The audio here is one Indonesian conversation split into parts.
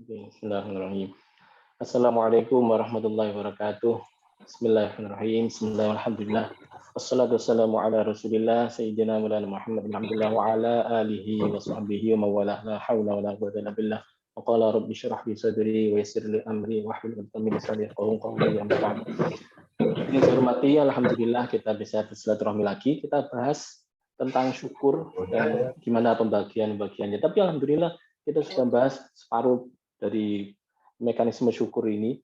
Bismillahirrahmanirrahim. Assalamualaikum warahmatullahi wabarakatuh. Bismillahirrahmanirrahim. Bismillahirrahmanirrahim. Wassalatu wassalamu ala Rasulillah sayyidina Maulana Muhammad bin Abdullah wa ala alihi wa sahbihi wa mawalah la haula wa la quwwata illa billah. Wa qala rabbi shrah li sadri wa yassir li amri wa hlul 'uqdatam min lisani yafqahu qawli. Amma ba'd. Ini saya hormati, alhamdulillah kita bisa bersilaturahmi lagi. Kita bahas tentang syukur dan gimana pembagian-bagiannya. Tapi alhamdulillah kita sudah bahas separuh dari mekanisme syukur ini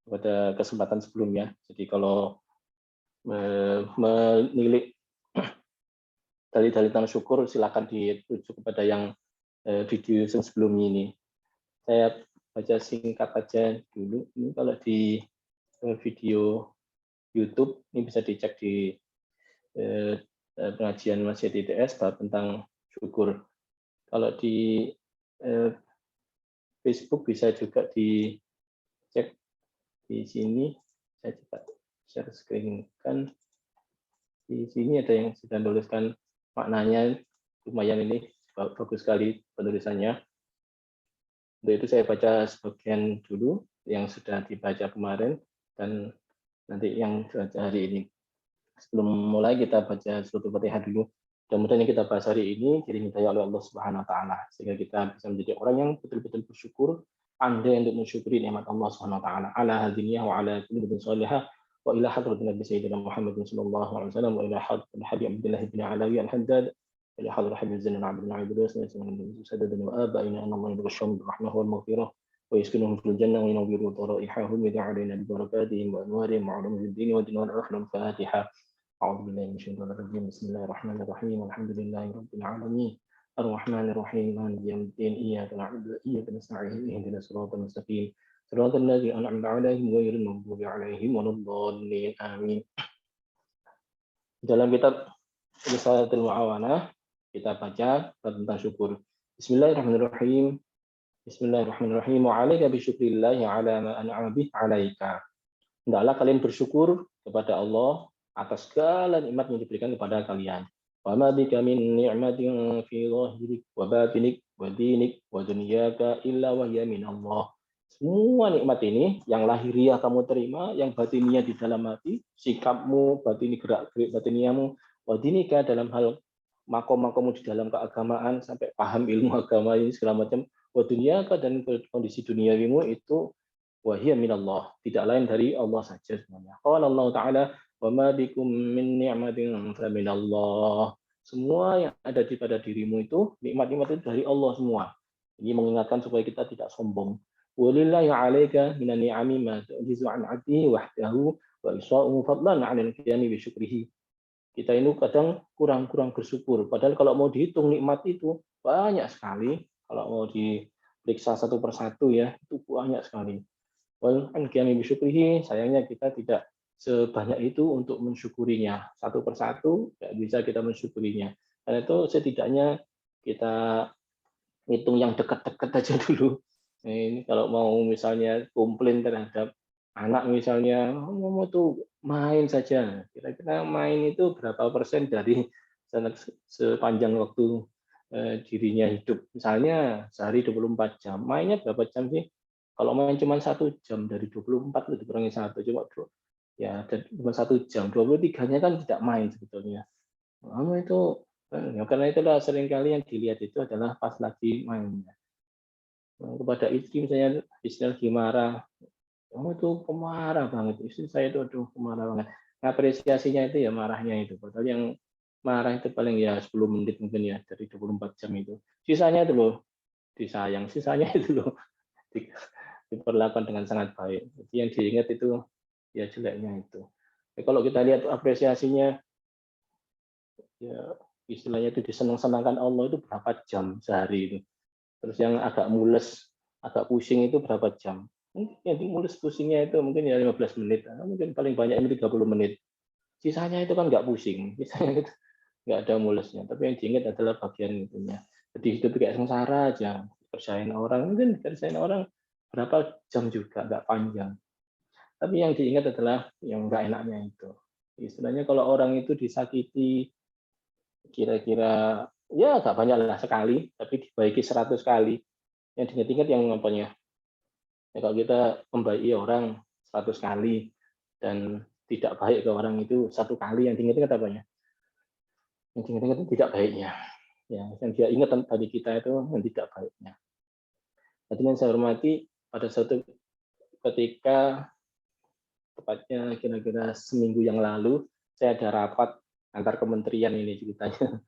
pada kesempatan sebelumnya. Jadi kalau menilik dalil-dalil tentang syukur, silakan dirujuk kepada yang video sebelumnya ini. Saya baca singkat aja dulu. Ini kalau di video YouTube ini bisa dicek di pengajian Masjid ITS bab tentang syukur. Kalau di Facebook bisa juga dicek di sini. Saya coba share screen kan. Di sini ada yang sudah menuliskan maknanya, lumayan ini bagus sekali penulisannya. Untuk itu saya baca sebagian dulu yang sudah dibaca kemarin dan nanti yang baca hari ini. Sebelum mulai kita baca surat Al-Fatihah dulu. Mudah-mudahan yang kita bahas hari ini diridhai oleh Allah Subhanahu wa taala sehingga kita bisa menjadi orang yang betul-betul bersyukur, pandai untuk mensyukuri nikmat Allah Subhanahu wa taala ala hadiniah wa ala kulli bin salihah wa ila hadratin Nabi Sayyidina Muhammad sallallahu alaihi wasallam wa ila hadratin Habib Abdullah bin Alawi al-Haddad wa ila hadratin Habib Zainal Abidin Abidus wa sallallahu sadadana wa abaina anna Allah yurshum bi rahmah wal maghfirah wa yaskunuhum fil jannah wa yunawwiru daraihahum wa ya'alina bi barakatihim wa anwarihim wa ulumid din wa dinil akhir al-Fatihah. أعوذ بالله من الشيطان الرجيم بسم الله الرحمن الرحيم الحمد لله رب العالمين الرحمن الرحيم مالك يوم الدين إياك نعبد وإياك نستعين اهدنا الصراط المستقيم صراط الذين أنعمت عليهم غير المغضوب عليهم ولا الضالين آمين. Dalam kitab Risalatul Mu'awanah kita baca tentang syukur. Bismillahirrahmanirrahim. Bismillahirrahmanirrahim. Wa 'alaika bi syukrillahi 'ala ma an'ama bihi 'alaika. Hendaklah kalian bersyukur kepada Allah atas segala nikmat yang diberikan kepada kalian. Wa ma bika min ni'matin fi dhahirik wa batinik wa dinik wa dunyaka illa wa hiya min Allah. Semua nikmat ini yang lahiriah kamu terima, yang batiniah di dalam hati, sikapmu, batini gerak-gerik batiniamu, wa dinika dalam hal makom-makommu di dalam keagamaan sampai paham ilmu agama ini segala macam, wa dunyaka dan kondisi duniawimu itu wa hiya min Allah, tidak lain dari Allah saja semuanya. Qala Allah Ta'ala wa ma bikum min ni'matin fa min Allah. Semua yang ada di pada dirimu itu nikmat-nikmat itu dari Allah semua. Ini mengingatkan supaya kita tidak sombong. Walillahi 'alaika minan ni'ami ma tu'jizu an 'abdihi wahdahu wa isa'u fadlan 'ala al-qiyami bi syukrihi. Kita ini kadang kurang bersyukur. Padahal kalau mau dihitung nikmat itu banyak sekali. Kalau mau diperiksa satu persatu ya, itu banyak sekali. Wal an qiyami bi syukrihi, sayangnya kita tidak sebanyak itu untuk mensyukurinya. Satu persatu nggak bisa kita mensyukurinya. Karena itu setidaknya kita hitung yang dekat-dekat aja dulu. Nah, ini kalau mau misalnya komplain terhadap anak misalnya, mau tuh main saja. Kira-kira main itu berapa persen dari sepanjang waktu dirinya hidup. Misalnya sehari 24 jam, mainnya berapa jam sih? Kalau main cuma 1 jam dari 24 itu dikurangi 1, coba ya cuma 1 jam, 23-nya kan tidak main sebetulnya. Kamu itu ya, karena itulah seringkali yang dilihat itu adalah pas lagi mainnya. Kepada istri misalnya, istri lagi marah, kamu itu pemarah banget, istri saya itu aduh pemarah banget. Apresiasinya itu ya marahnya itu, padahal yang marah itu paling ya 10 menit mungkin ya dari 24 jam itu. Sisanya itu loh disayang, sisanya itu loh diperlakukan dengan sangat baik. Jadi yang diingat itu ya jeleknya itu. Kalau kita lihat apresiasinya, ya istilahnya itu disenang-senangkan Allah itu berapa jam sehari itu. Terus yang agak mules, agak pusing itu berapa jam. Mungkin yang mules pusingnya itu mungkin ya 15 menit, mungkin paling banyak ini 30 menit. Sisanya itu kan nggak pusing, sisanya itu nggak ada mulesnya. Tapi yang diingat adalah bagian itunya. Jadi hidup kayak sengsara aja, kerjain orang, mungkin kerjain orang berapa jam juga, nggak panjang. Tapi yang diingat adalah yang nggak enaknya itu. Istilahnya kalau orang itu disakiti kira-kira ya nggak banyak lah sekali, tapi dibaiki 100 kali. Yang diingat-ingat yang apanya? Ya, kalau kita membaiki orang 100 kali dan tidak baik ke orang itu 1 kali, yang diingat-ingat apanya? Yang diingat-ingat itu tidak baiknya. Ya, yang dia ingat tadi kita itu yang tidak baiknya. Jadi yang saya hormati pada suatu ketika tepatnya kira-kira seminggu yang lalu saya ada rapat antar kementerian ini ceritanya.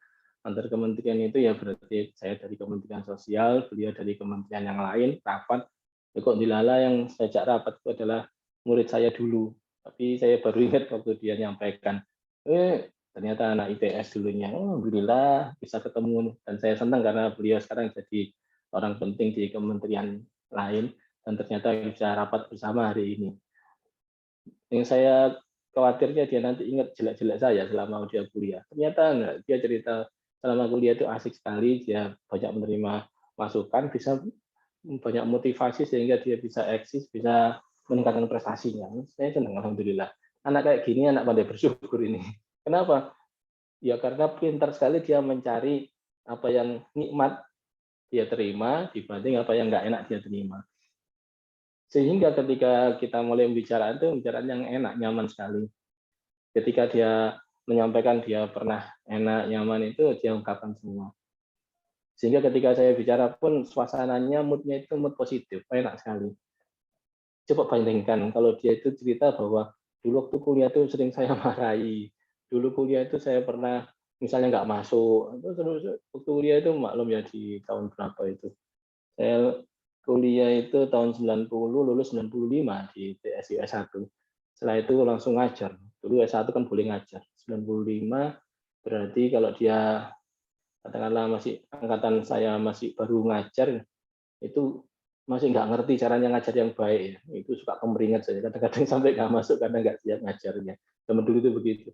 Antar kementerian itu ya berarti saya dari Kementerian Sosial, beliau dari kementerian yang lain, rapat. Ya kok dilala yang saya ajak rapat itu adalah murid saya dulu. Tapi saya baru ingat waktu dia nyampaikan, ternyata anak IPS dulunya. Oh, alhamdulillah bisa ketemu. Dan saya senang karena beliau sekarang jadi orang penting di kementerian lain. Dan ternyata bisa rapat bersama hari ini. Yang saya khawatirnya dia nanti ingat jelek-jelek saya selama dia kuliah. Ternyata enggak, dia cerita selama kuliah itu asik sekali, dia banyak menerima masukan, bisa banyak motivasi sehingga dia bisa eksis, bisa meningkatkan prestasinya. Saya senang, alhamdulillah. Anak kayak gini anak pandai bersyukur ini. Kenapa? Ya karena pintar sekali dia mencari apa yang nikmat dia terima dibanding apa yang nggak enak dia terima. Sehingga ketika kita mulai pembicaraan itu pembicaraan yang enak, nyaman sekali. Ketika dia menyampaikan dia pernah enak, nyaman itu dia ungkapkan semua. Sehingga ketika saya bicara pun suasananya, mood-nya itu mood positif, enak sekali. Coba bandingkan kalau dia itu cerita bahwa dulu waktu kuliah itu sering saya marahi. Dulu kuliah itu saya pernah misalnya nggak masuk. Terus waktu kuliah itu maklum ya di tahun berapa itu. Saya kuliah itu tahun 90, lulus 95 di TSI S1. Setelah itu langsung ngajar. Dulu S1 kan boleh ngajar. 95 berarti kalau dia katakanlah masih angkatan saya masih baru ngajar, itu masih nggak ngerti caranya ngajar yang baik ya. Itu suka kemeringat saja. Kadang-kadang sampai nggak masuk karena nggak siap ngajarnya. Zaman dulu itu begitu.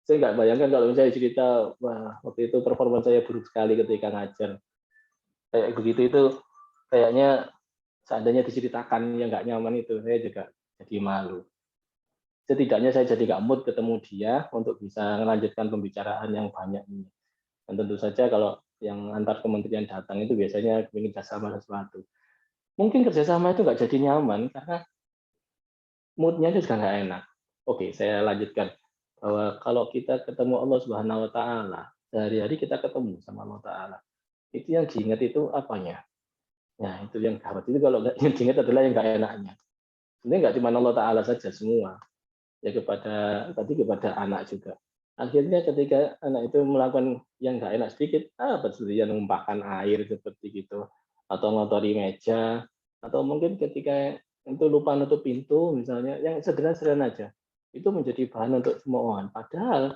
Saya nggak bayangkan kalau misalnya cerita, wah waktu itu performa saya buruk sekali ketika ngajar. Kayak begitu itu kayaknya seandainya diceritakan yang nggak nyaman itu, saya juga jadi malu. Setidaknya saya jadi nggak mood ketemu dia untuk bisa melanjutkan pembicaraan yang banyak ini. Dan tentu saja kalau yang antar kementerian datang itu biasanya ingin kerjasama sesuatu. Mungkin kerjasama itu nggak jadi nyaman karena moodnya itu juga nggak enak. Oke, saya lanjutkan bahwa kalau kita ketemu Allah Subhanahu Wa Taala, sehari-hari kita ketemu sama Allah Taala. Itu yang diingat itu apanya? Nah, itu yang gawat. Itu kalau yang diingat adalah yang nggak enaknya. Sebenarnya nggak cuma Allah Taala saja, semua. Ya kepada anak juga. Akhirnya ketika anak itu melakukan yang nggak enak sedikit, seperti yang menumpahkan air seperti gitu, atau ngotori meja, atau mungkin ketika itu lupa nutup pintu misalnya, yang sederhana-sederhana aja, itu menjadi bahan untuk semua orang. Padahal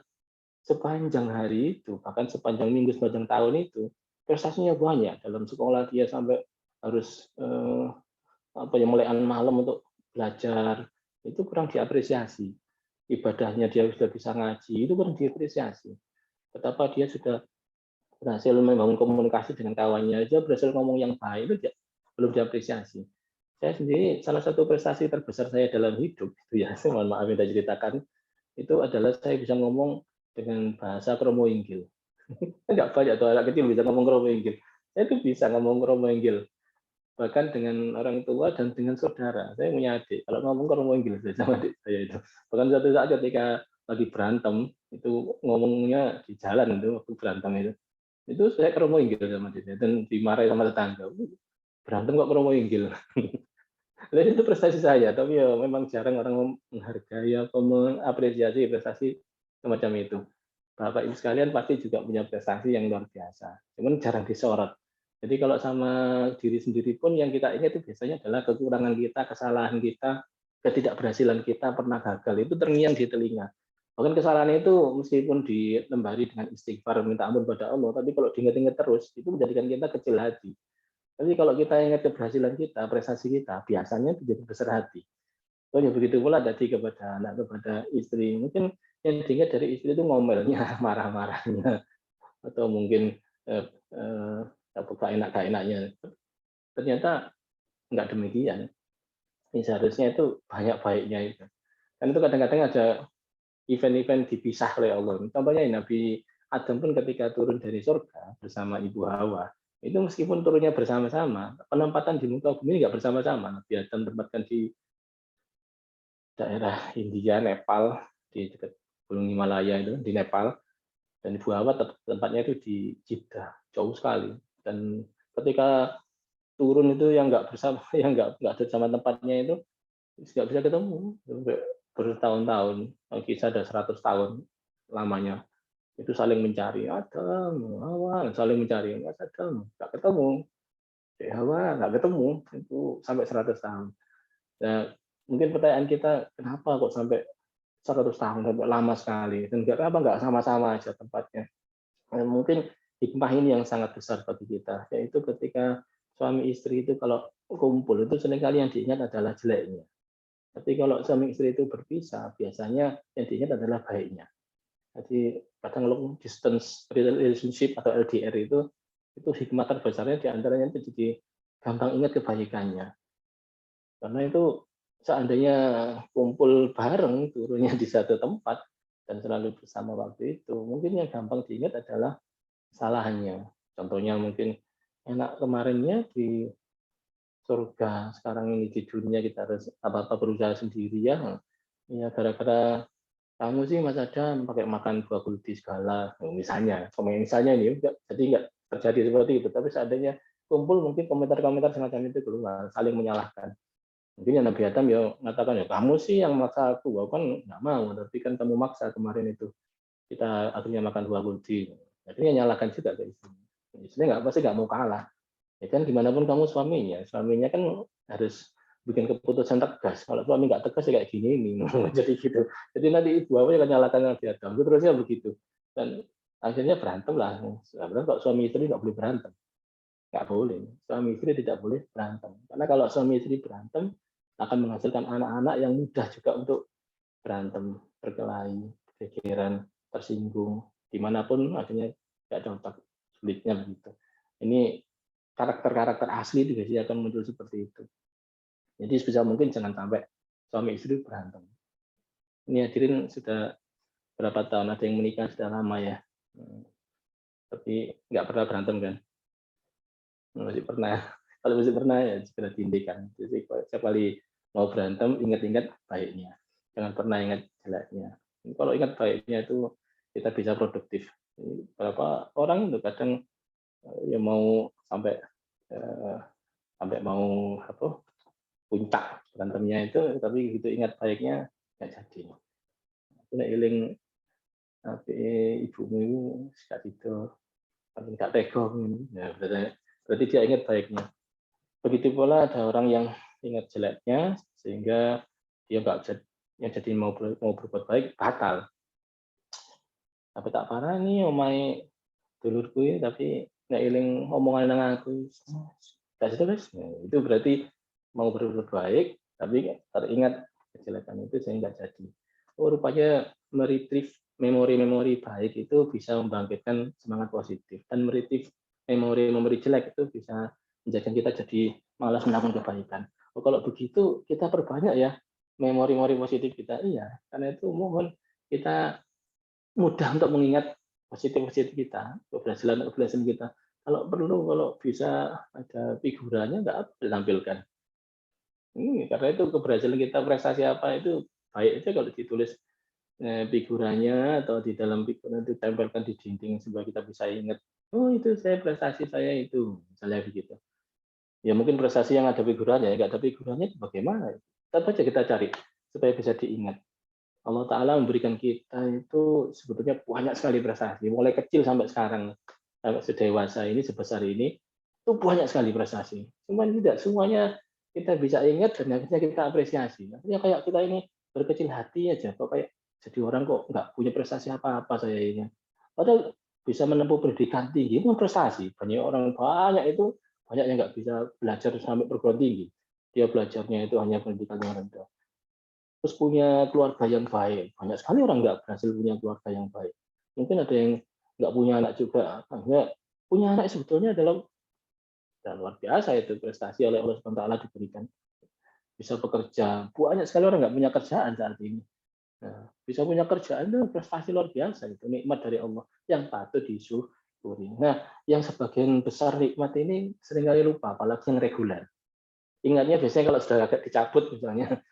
sepanjang hari itu, bahkan sepanjang minggu, sepanjang tahun itu, prestasinya banyak. Dalam sekolah dia sampai harus mulai malam untuk belajar, itu kurang diapresiasi. Ibadahnya dia sudah bisa ngaji, itu kurang diapresiasi. Betapa dia sudah berhasil membangun komunikasi dengan kawannya, dia berhasil ngomong yang baik, itu belum diapresiasi. Saya sendiri salah satu prestasi terbesar saya dalam hidup itu ya, saya mohon maaf minta ceritakan, itu adalah saya bisa ngomong dengan bahasa Kromo Inggil. Enggak banyak tuh anak kecil bisa ngomong Kromo Inggil. Saya itu bisa ngomong Kromo Inggil bahkan dengan orang tua dan dengan saudara. Saya punya adik, kalau ngomong kan ngomong Inggris sama adik saya itu. Bahkan suatu saat ketika lagi berantem, itu ngomongnya di jalan itu waktu berantem itu saya ngomong Inggris sama dia dan dimarahi sama tetangga. Berantem kok ngomong Inggris. Dan itu prestasi saya, tapi ya memang jarang orang menghargai atau mengapresiasi prestasi semacam itu. Bapak Ibu sekalian pasti juga punya prestasi yang luar biasa, cuman jarang disorot. Jadi kalau sama diri sendiri pun yang kita ingat itu biasanya adalah kekurangan kita, kesalahan kita, ketidakberhasilan kita, pernah gagal, itu terngiang di telinga. Bahkan kesalahan itu meskipun dilembari dengan istighfar, minta ampun pada Allah, tapi kalau diingat-ingat terus, itu menjadikan kita kecil hati. Tapi kalau kita ingat keberhasilan kita, prestasi kita, biasanya itu jadi besar hati. Oh ya begitu pula tadi kepada anak, kepada istri. Mungkin yang diingat dari istri itu ngomelnya, marah-marahnya, atau mungkin gak enaknya. Ternyata nggak demikian. Ini seharusnya itu banyak baiknya itu. Dan itu kadang-kadang ada event-event dipisah oleh Allah. Contohnya Nabi Adam pun ketika turun dari surga bersama Ibu Hawa, itu meskipun turunnya bersama-sama, penempatan di muka bumi nggak bersama-sama. Biarkan tempatkan di daerah India, Nepal, di dekat Gunung Himalaya itu, di Nepal, dan Ibu Hawa tempatnya itu di Jeddah, jauh sekali. Dan ketika turun itu yang nggak bersama, yang nggak ada sama tempatnya itu nggak bisa ketemu bertahun-tahun, kisah ada 100 tahun lamanya. Itu saling mencari, Adam, Hawa, saling mencari, Mas Adam, nggak ketemu. Hawa nggak ketemu, itu sampai 100 tahun. Nah, mungkin pertanyaan kita, kenapa kok sampai 100 tahun, sampai lama sekali, dan kenapa nggak sama-sama aja tempatnya. Nah, mungkin hikmah ini yang sangat besar bagi kita, yaitu ketika suami istri itu kalau kumpul, itu seringkali yang diingat adalah jeleknya. Tapi kalau suami istri itu berpisah, biasanya yang diingat adalah baiknya. Jadi kadang long distance relationship atau LDR itu hikmah terbesarnya diantaranya itu jadi gampang ingat kebaikannya. Karena itu seandainya kumpul bareng, turunnya di satu tempat, dan selalu bersama waktu itu, mungkin yang gampang diingat adalah kesalahannya. Contohnya mungkin enak kemarinnya di surga, sekarang ini di dunia kita harus apa-apa berusaha sendiri ya. Ya gara-gara kamu sih Mas Adam pakai makan buah kuldi segala, misalnya ini jadi nggak terjadi seperti itu. Tapi seandainya kumpul mungkin komentar-komentar semacam itu keluar, saling menyalahkan. Mungkin ya Nabi Adam ya mengatakan ya kamu sih yang maksa aku kan nggak mau, tapi kan kamu maksa kemarin itu kita akhirnya makan buah kuldi. Jadi ya nyalahkan juga ke istri. Istrinya nggak pasti nggak mau kalah. Ya kan gimana pun kamu suaminya kan harus bikin keputusan tegas. Kalau suami nggak tegas ya kayak gini ini, jadi gitu. Jadi nanti ibu apa akan nyalakan Nabi Adam. Terusnya begitu. Dan akhirnya berantem lah. Sebenarnya kalau suami istri nggak boleh berantem, nggak boleh. Suami istri tidak boleh berantem. Karena kalau suami istri berantem akan menghasilkan anak-anak yang mudah juga untuk berantem, berkelahi, gegeran, tersinggung, dimanapun akhirnya nggak cocok, sulitnya begitu. Ini karakter-karakter asli itu biasanya akan muncul seperti itu. Jadi sebisa mungkin jangan sampai suami istri berantem. Ini hadirin sudah berapa tahun, ada yang menikah sudah lama ya, tapi nggak pernah berantem kan? Masih pernah. Kalau masih pernah ya segera dihentikan. Jadi setiap kali mau berantem ingat-ingat baiknya, jangan pernah ingat jeleknya. Kalau ingat baiknya itu kita bisa produktif. Berapa orang itu kadang ya mau sampai mau apa puncak berantemnya itu, tapi gitu ingat baiknya nggak jadi. Aku nek eling tapi ibumu itu gak itu gak tega, ya berarti dia ingat baiknya. Begitu pula ada orang yang ingat jeleknya sehingga dia nggak jadi mau berbuat baik, batal. Tapi tak parah nih omai dulurku ya, tapi nek eling omongan nang aku gak jelas. Itu berarti mau berbuat baik tapi teringat kejelekan itu sehingga nggak jadi. Oh, rupanya meretrieve memori-memori baik itu bisa membangkitkan semangat positif, dan meretrieve memori-memori jelek itu bisa menjadikan kita jadi malas melakukan kebaikan. Oh, kalau begitu kita perbanyak ya memori-memori positif kita. Iya, karena itu mohon kita mudah untuk mengingat positif-positif kita, keberhasilan kita. Kalau perlu, kalau bisa ada figurannya nggak ditampilkan. Karena itu keberhasilan kita, prestasi apa itu baik aja kalau ditulis figurannya atau di dalam figuran itu tempelkan di dinding supaya kita bisa ingat. Oh itu saya prestasi saya itu, misalnya begitu. Ya mungkin prestasi yang ada figurannya, nggak ada figurannya itu bagaimana? Tetap aja kita cari supaya bisa diingat. Allah Ta'ala memberikan kita itu sebetulnya banyak sekali prestasi, mulai kecil sampai sekarang, sampai sedewasa ini, sebesar ini, itu banyak sekali prestasi. Cuma tidak semuanya kita bisa ingat dan akhirnya kita apresiasi. Artinya kayak kita ini berkecil hati aja, kok kayak jadi orang kok nggak punya prestasi apa-apa saya ini. Padahal bisa menempuh pendidikan tinggi itu prestasi. Banyak itu banyak yang nggak bisa belajar sampai perguruan tinggi. Dia belajarnya itu hanya pendidikan yang rendah. Terus punya keluarga yang baik. Banyak sekali orang nggak berhasil punya keluarga yang baik. Mungkin ada yang nggak punya anak juga. Hanya punya anak sebetulnya adalah luar biasa, itu prestasi oleh Allah SWT diberikan. Bisa bekerja. Banyak sekali orang nggak punya kerjaan saat ini. Nah, bisa punya kerjaan itu prestasi luar biasa. Itu nikmat dari Allah yang patut disyukuri. Nah, yang sebagian besar nikmat ini seringkali lupa, apalagi yang reguler. Ingatnya biasanya kalau sudah agak dicabut misalnya,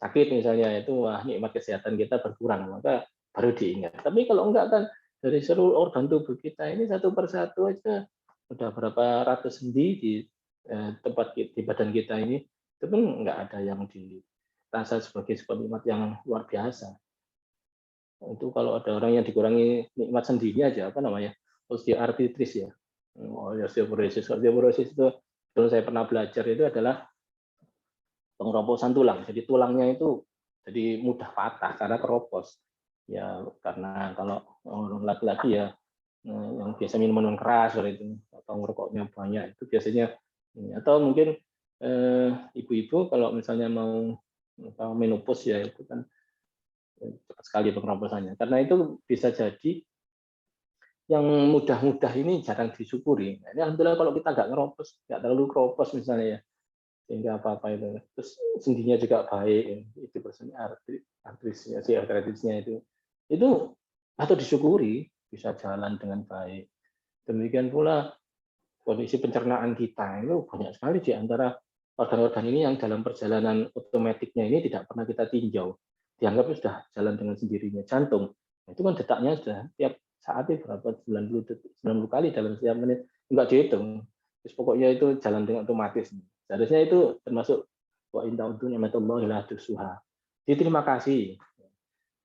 sakit misalnya, itu wah nikmat kesehatan kita berkurang, maka baru diingat. Tapi kalau enggak kan dari seluruh organ tubuh kita ini satu persatu aja udah berapa ratus sendi di tempat di badan kita ini, itu pun enggak ada yang dirasa sebagai sebuah nikmat yang luar biasa. Itu kalau ada orang yang dikurangi nikmat sendiri aja, apa namanya, osteoartritis ya. Osteoporosis. Osteoporosis itu dulu saya pernah belajar itu adalah pengeroposan tulang. Jadi tulangnya itu jadi mudah patah karena keropos. Ya karena kalau orang laki-laki ya yang biasa minuman keras itu atau ngerokoknya banyak itu biasanya atau mungkin ibu-ibu kalau misalnya mau menopause ya itu kan cepat sekali pengeroposannya. Karena itu bisa jadi yang mudah-mudah ini jarang disyukuri. Nah, ini alhamdulillah kalau kita nggak ngeropos, nggak terlalu keropos misalnya ya, sehingga apa-apa itu. Terus sendinya juga baik, itu persennya artrisnya, si artritisnya itu atau disyukuri bisa jalan dengan baik. Demikian pula kondisi pencernaan kita itu banyak sekali di antara organ-organ ini yang dalam perjalanan otomatiknya ini tidak pernah kita tinjau. Dianggap sudah jalan dengan sendirinya. Jantung, itu kan detaknya sudah tiap saat itu berapa 90 kali dalam setiap menit, enggak dihitung. Terus pokoknya itu jalan dengan otomatis. Seharusnya itu termasuk wa in ta'udzu ni'matallahi la tuhsuha. Terima kasih.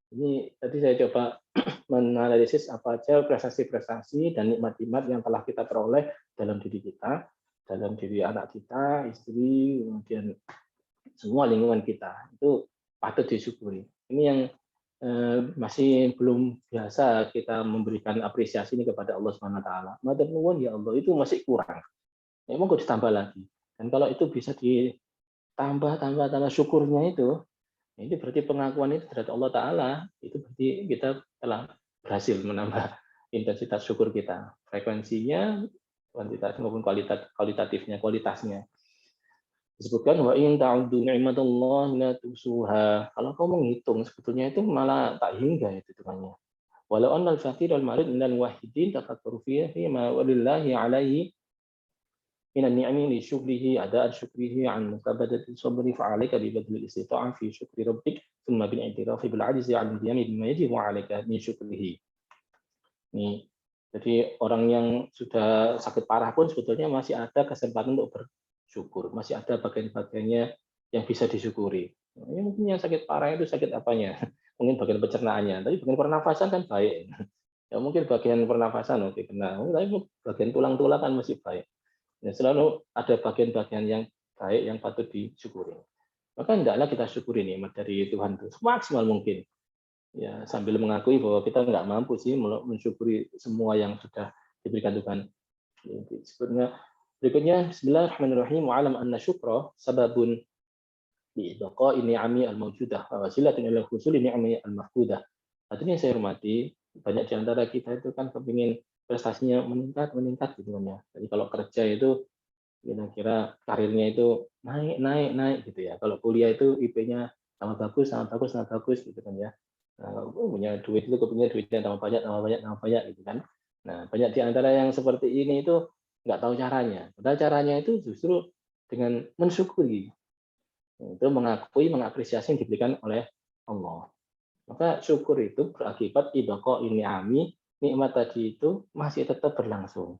Ini tadi saya coba menganalisis apa aja prestasi-prestasi dan nikmat-nikmat yang telah kita peroleh dalam diri kita, dalam diri anak kita, istri, kemudian semua lingkungan kita. Itu patut disyukuri. Ini yang masih belum biasa kita memberikan apresiasi ini kepada Allah Subhanahu wa taala. Matur nuwun ya Allah, itu masih kurang. Memang kok ditambah lagi. Dan kalau itu bisa ditambah syukurnya itu, ini berarti pengakuan itu terhadap Allah Ta'ala, itu berarti kita telah berhasil menambah intensitas syukur kita. Frekuensinya, kuantitas maupun kualitatifnya, kualitasnya. Disebutkan, wa in ta'udzu ni'matallahi la tuhsuha. Kalau kamu menghitung, sebetulnya itu malah tak hingga itu hitungannya. Walau annal fakir wal marid minal wahidin tafakkaru fihi ma walillahi alaihi minan ni'ami li syukrihi adaan syukrihi an mukabadati sabri fa'alaika bi badlil istita'ah fi syukri rabbik thumma bil i'tirafi bil ajzi 'an qiyami bima yajibu 'alaika min syukrihi. Nih, jadi orang yang sudah sakit parah pun sebetulnya masih ada kesempatan untuk bersyukur, masih ada bagian-bagiannya yang bisa disyukuri. Ya, mungkin yang sakit parah itu sakit apanya? Mungkin bagian pencernaannya, tapi bagian pernafasan kan baik. Ya mungkin bagian pernafasan oke kena, tapi bagian tulang-tulang kan masih baik. Ya, selalu ada bagian-bagian yang baik yang patut disyukuri. Maka hendaklah kita syukuri nikmat dari Tuhan itu semaksimal mungkin. Ya, sambil mengakui bahwa kita nggak mampu sih mensyukuri semua yang sudah diberikan Tuhan. Sebenarnya berikutnya Bismillahirrahmanirrahim wa alam anna syukra sababun li idqa'i ni'ami al-mawjudah wa wasilatun ila husuli ni'ami al-mafqudah. Artinya saya hormati, banyak di antara kita itu kan kepingin prestasinya meningkat gitu kan ya. Jadi kalau kerja itu kira-kira karirnya itu naik gitu ya. Kalau kuliah itu IP-nya sama bagus gitu kan ya. Nah, kalau punya duit itu kepingin duitnya tambah banyak gitu kan. Nah, banyak di antara yang seperti ini itu nggak tahu caranya. Padahal caranya itu justru dengan mensyukuri, itu mengakui, mengapresiasi yang diberikan oleh Allah. Maka syukur itu berakibat idoko ini nikmat tadi itu masih tetap berlangsung.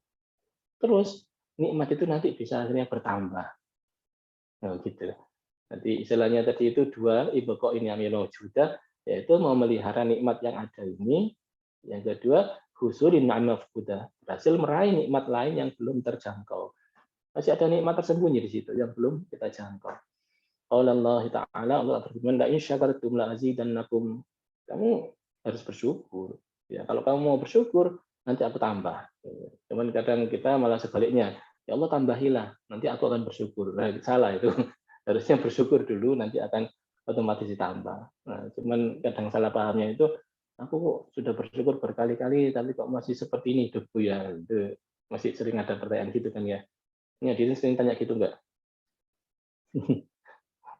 Terus nikmat itu nanti bisa akhirnya bertambah. Nah, gitu. Nanti istilahnya tadi itu dua iboko ini amilo juda, yaitu memelihara nikmat yang ada ini. Yang kedua, husurin ma'amafkuda, berhasil meraih nikmat lain yang belum terjangkau. Masih ada nikmat tersembunyi di situ yang belum kita jangkau. Allah Ta'ala, Allah berfirman, la in syakartum la azidannakum. Kamu harus bersyukur. Ya, kalau kamu mau bersyukur, nanti aku tambah. Cuman kadang kita malah sebaliknya. Ya Allah tambahilah, nanti aku akan bersyukur. Nah, salah itu. Harusnya bersyukur dulu, nanti akan otomatis ditambah. Nah, cuman kadang salah pahamnya itu, aku sudah bersyukur berkali-kali, tapi kok masih seperti ini hidupku ya. Itu masih sering ada pertanyaan gitu kan ya. Ini Adin sering tanya gitu enggak?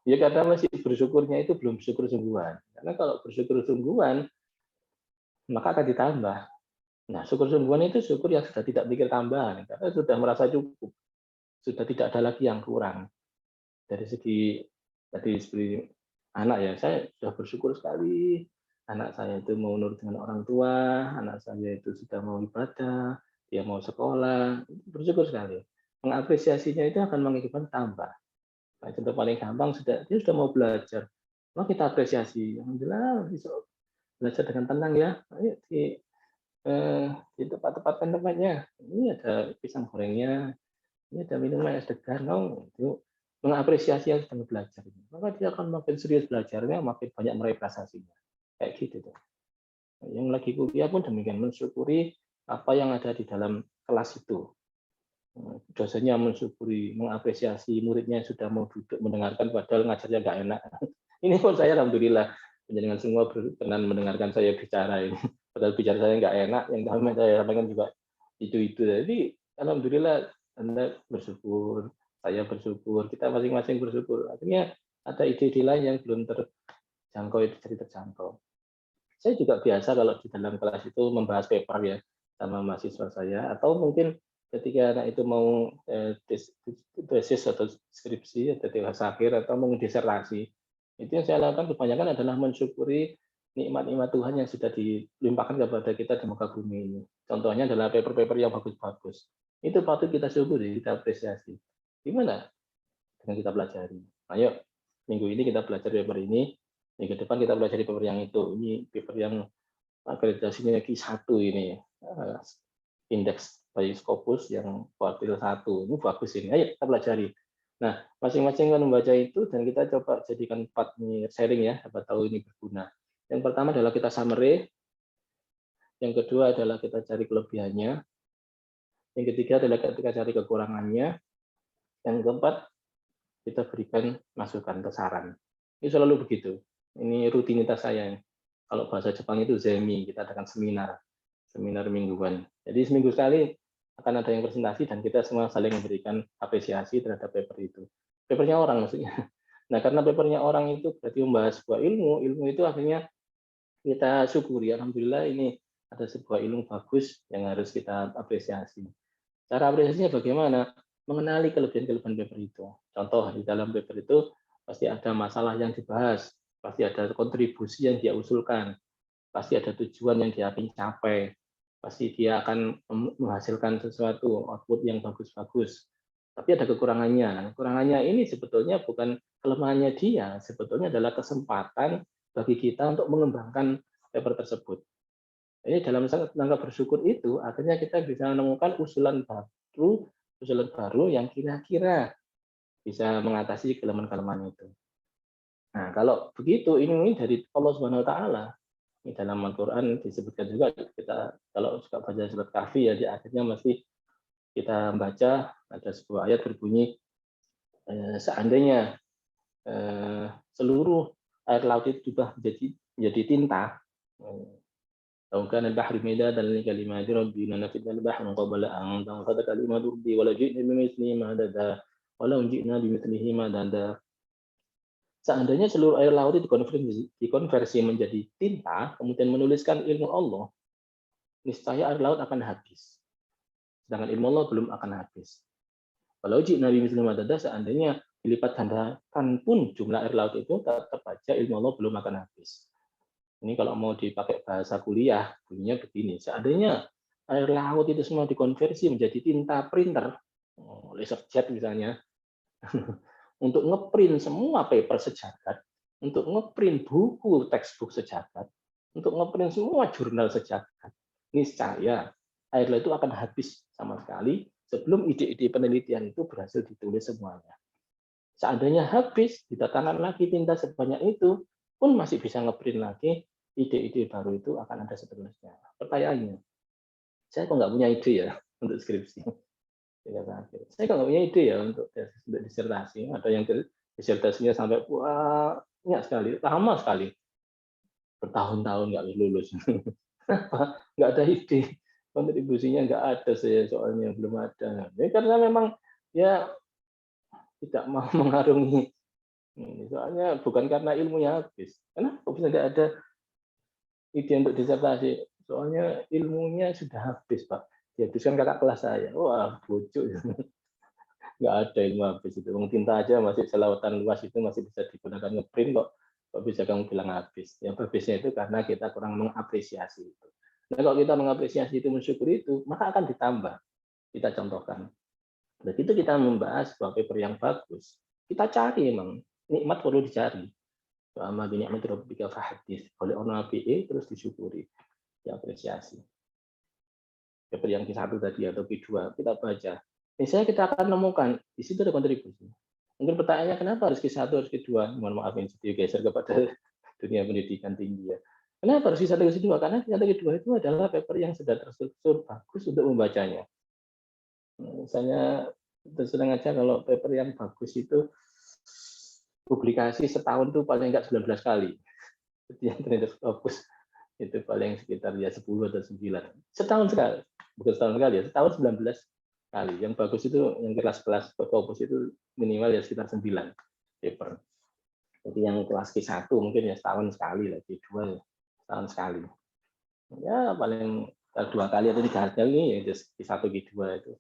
Ya karena masih bersyukurnya itu belum bersyukur sungguhan. Karena kalau bersyukur sungguhan, maka akan ditambah. Nah, syukur sungguhan itu syukur yang sudah tidak pikir tambahan, karena sudah merasa cukup, sudah tidak ada lagi yang kurang. Dari segi tadi seperti anak ya, saya sudah bersyukur sekali anak saya itu mau nurut dengan orang tua, anak saya itu sudah mau ibadah, dia mau sekolah, bersyukur sekali. Mengapresiasinya itu akan mengakibatkan tambah. Nah, contoh paling gampang dia sudah mau belajar, mau kita apresiasi, alhamdulillah bisa belajar dengan tenang ya. Ayo di tempat-tempatkan tempatnya. Ini ada pisang gorengnya, ini ada minuman es degan, itu mengapresiasi yang sedang belajar. Maka dia akan makin serius belajarnya, makin banyak meraih prestasinya. Kayak gitu tuh. Yang lagi kuliah pun demikian, mensyukuri apa yang ada di dalam kelas itu. Dosennya mensyukuri, mengapresiasi muridnya yang sudah mau duduk mendengarkan padahal ngajarnya nggak enak. Ini pun saya alhamdulillah dengan semua berkenan mendengarkan saya bicara ini. Padahal bicara saya nggak enak, yang saya sampaikan juga itu. Jadi alhamdulillah Anda bersyukur, saya bersyukur, kita masing-masing bersyukur. Artinya ada ide-ide lain yang belum terjangkau itu jadi terjangkau. Saya juga biasa kalau di dalam kelas itu membahas paper ya sama mahasiswa saya, atau mungkin ketika anak itu mau tesis atau skripsi atau tugas akhir atau mau disertasi, itu yang saya lakukan kebanyakan adalah mensyukuri nikmat-nikmat Tuhan yang sudah dilimpahkan kepada kita di muka bumi ini. Contohnya adalah paper-paper yang bagus-bagus. Itu patut kita syukuri, kita apresiasi. Gimana dengan kita pelajari? Ayo, minggu ini kita belajar paper ini, minggu depan kita belajar paper yang itu. Ini paper yang akreditasinya Q1 ini, indeks by Scopus yang kuartil 1. Ini bagus ini, ayo kita pelajari. Nah, masing-masing kan membaca itu dan kita coba jadikan partner sharing ya, siapa tahu ini berguna. Yang pertama adalah kita summary, yang kedua adalah kita cari kelebihannya, yang ketiga adalah kita cari kekurangannya, yang keempat kita berikan masukan atau saran. Ini selalu begitu. Ini rutinitas saya. Kalau bahasa Jepang itu zemi, kita adakan seminar mingguan. Jadi seminggu sekali akan ada yang presentasi dan kita semua saling memberikan apresiasi terhadap paper itu. Papernya orang maksudnya. Nah, karena papernya orang itu berarti membahas sebuah ilmu itu akhirnya kita syukuri. Alhamdulillah ini ada sebuah ilmu bagus yang harus kita apresiasi. Cara apresiasinya bagaimana? Mengenali kelebihan-kelebihan paper itu. Contoh, di dalam paper itu pasti ada masalah yang dibahas, pasti ada kontribusi yang dia usulkan, pasti ada tujuan yang dia ingin capai, pasti dia akan menghasilkan sesuatu output yang bagus-bagus. Tapi ada kekurangannya. Kekurangannya ini sebetulnya bukan kelemahannya dia, sebetulnya adalah kesempatan bagi kita untuk mengembangkan paper tersebut. Ini dalam rangka bersyukur itu, akhirnya kita bisa menemukan usulan baru yang kira-kira bisa mengatasi kelemahan-kelemahan itu. Nah, kalau begitu ini dari Allah Subhanahu wa taala. Ini dalam Al-Qur'an disebutkan juga kita kalau suka baca surat Kahfi ya di akhirnya mesti kita baca ada sebuah ayat berbunyi seandainya seluruh air laut itu sudah menjadi tinta. لو كان البحر مدادا لكلمات ربي لنفد البحر قبل أن تنفد كلمات ربي ولو جئنا بمثله مددا ولو جئنا بمثله مددا. Seandainya seluruh air laut itu dikonversi menjadi tinta, kemudian menuliskan ilmu Allah, niscaya air laut akan habis. Sedangkan ilmu Allah belum akan habis. Kalau jika Nabi Muslim ada seandainya dilipat gandakan pun jumlah air laut itu tetap saja ilmu Allah belum akan habis. Ini kalau mau dipakai bahasa kuliah, bunyinya begini. Seandainya air laut itu semua dikonversi menjadi tinta printer, laserjet misalnya, untuk ngeprint semua paper sejagat, untuk ngeprint buku textbook sejagat, untuk ngeprint semua jurnal sejagat, niscaya air laut itu akan habis sama sekali sebelum ide-ide penelitian itu berhasil ditulis semuanya. Seandainya habis, didatangkan lagi tinta sebanyak itu, pun masih bisa ngeprint lagi, ide-ide baru itu akan ada seterusnya. Pertanyaannya, saya kok nggak punya ide ya untuk skripsi. Saya kok nggak punya ide ya untuk disertasi. Ada yang disertasinya sampai banyak sekali, lama sekali. Bertahun-tahun nggak lulus. Kenapa? Nggak ada ide. Kontribusinya nggak ada saya soalnya, belum ada. Ya, karena memang ya tidak mau mengarungi. Soalnya bukan karena ilmunya habis. Kenapa bisa nggak ada ide untuk disertasi? soalnya ilmunya sudah habis, Pak. Dihabiskan kakak kelas saya. Wah, bocok. Nggak ada ilmu habis itu. Tinta aja masih selawatan luas itu masih bisa digunakan ngeprint kok bisa kamu bilang habis. Yang habisnya itu karena kita kurang mengapresiasi itu. Nah, kalau kita mengapresiasi itu, mensyukuri itu, maka akan ditambah. Kita contohkan. Begitu kita membahas sebuah paper yang bagus, kita cari memang. Nikmat perlu dicari. Sama binikmat rabbika fahadits. Oleh orang BE terus disyukuri, diapresiasi. Paper yang Q1 tadi atau Q2 kita baca. Misalnya kita akan menemukan di situ ada kontribusi. Mungkin pertanyaannya kenapa harus Q1 harus Q2? Mohon maaf ini sedikit geser kepada dunia pendidikan tinggi ya. Kenapa harus Q1 Q2? Karena Q1 Q2 itu adalah paper yang sudah terstruktur bagus untuk membacanya. Misalnya terserang aja kalau paper yang bagus itu publikasi setahun itu paling enggak 19 kali. Yang ternyata fokus itu paling sekitar ya 10 atau 9. Setahun sekali. Bukan setahun sekali ya, setahun 19 kali. Yang bagus itu yang kelas-kelas fokus itu minimal ya sekitar 9 paper. Jadi yang kelas Q1 mungkin ya setahun sekali lah, Q2 ya setahun sekali. Ya paling 2 kali atau 3 kali ya Q1 Q2 itu.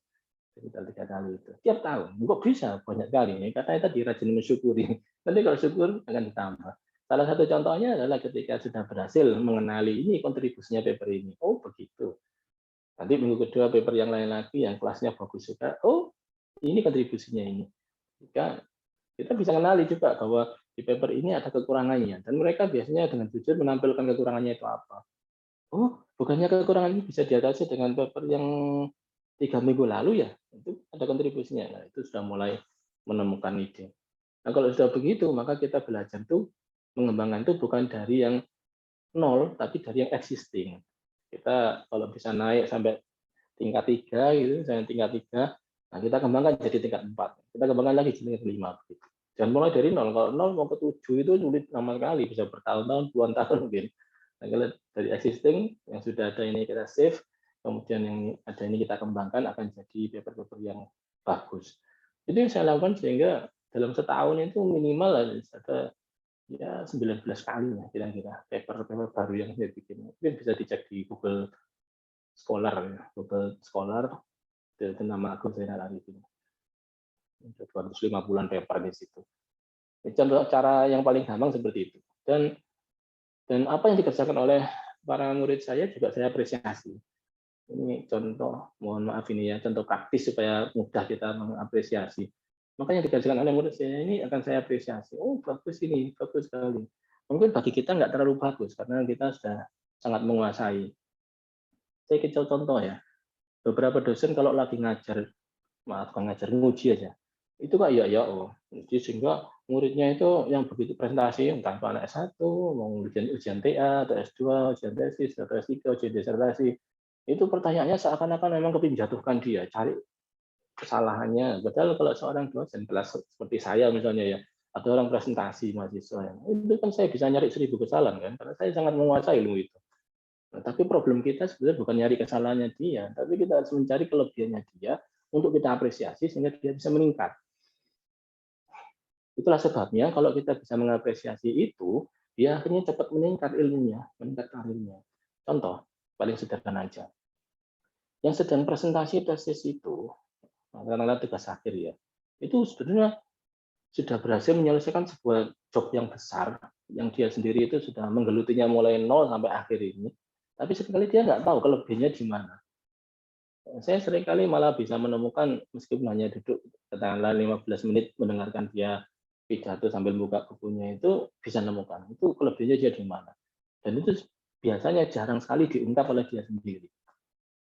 Sekitar 3 kali itu. Tiap tahun. Kok bisa banyak kali? Katanya tadi rajin mensyukuri. Nanti kalau syukur akan ditambah. Salah satu contohnya adalah ketika sudah berhasil mengenali ini kontribusinya paper ini. Oh begitu. Nanti minggu kedua paper yang lain lagi yang kelasnya bagus juga. Oh ini kontribusinya ini. Jika kita bisa kenali juga bahwa di paper ini ada kekurangannya. Dan mereka biasanya dengan jujur menampilkan kekurangannya itu apa. Oh bukannya kekurangan ini bisa diatasi dengan paper yang 3 minggu lalu ya. Itu ada kontribusinya. Nah itu sudah mulai menemukan ide. Nah kalau sudah begitu maka kita belajar tuh mengembangkan itu bukan dari yang nol, tapi dari yang existing. Kita kalau bisa naik sampai tingkat 3, gitu, misalnya tingkat 3, nah kita kembangkan jadi tingkat 4. Kita kembangkan lagi jadi tingkat 5. Gitu. Jangan mulai dari nol. Kalau 0 mau ke 7 itu sulit lama sekali, bisa bertahun-tahun, puluhan tahun mungkin. Nah, kalau dari existing, yang sudah ada ini kita save, kemudian yang ada ini kita kembangkan, akan jadi paper-paper yang bagus. Itu yang saya lakukan sehingga dalam setahun itu minimal ada ya 19 kali ya kira-kira paper baru yang saya bikin. Mungkin bisa dicek di Google Scholar ya, Google Scholar itu nama aku Zainal Arifin. 250-an paper di situ. Contoh cara yang paling gampang seperti itu. Dan apa yang dikerjakan oleh para murid saya juga saya apresiasi. Ini contoh, mohon maaf ini ya, contoh praktis supaya mudah kita mengapresiasi. Makanya dikerjakan oleh murid saya ini akan saya apresiasi. Oh bagus ini, bagus sekali. Mungkin bagi kita nggak terlalu bagus karena kita sudah sangat menguasai. Saya kecil contoh ya. Beberapa dosen kalau lagi ngajar, maaf ngajar nguji aja, itu kok ya oh, jadi sehingga muridnya itu yang begitu presentasi entah itu anak S1 mau ujian TA atau S2 ujian tesis atau S3 ujian disertasi itu pertanyaannya seakan-akan memang kepingin jatuhkan dia cari kesalahannya. Padahal kalau seorang dosen kelas seperti saya misalnya ya atau orang presentasi mahasiswa itu kan saya bisa nyari 1000 kesalahan kan karena saya sangat menguasai ilmu itu. Nah, tapi problem kita sebenarnya bukan nyari kesalahannya dia, tapi kita harus mencari kelebihannya dia untuk kita apresiasi sehingga dia bisa meningkat. Itulah sebabnya kalau kita bisa mengapresiasi itu, dia akhirnya cepat meningkat ilmunya, meningkat karirnya. Contoh, paling sederhana aja. Yang sedang presentasi tesis itu, katakanlah tugas akhir ya, itu sebenarnya sudah berhasil menyelesaikan sebuah job yang besar, yang dia sendiri itu sudah menggelutinya mulai nol sampai akhir ini, tapi sekali dia nggak tahu kelebihannya di mana. Saya seringkali malah bisa menemukan meskipun hanya duduk katakanlah 15 menit mendengarkan dia pidato sambil buka bukunya itu bisa menemukan itu kelebihannya dia di mana. Dan itu biasanya jarang sekali diungkap oleh dia sendiri.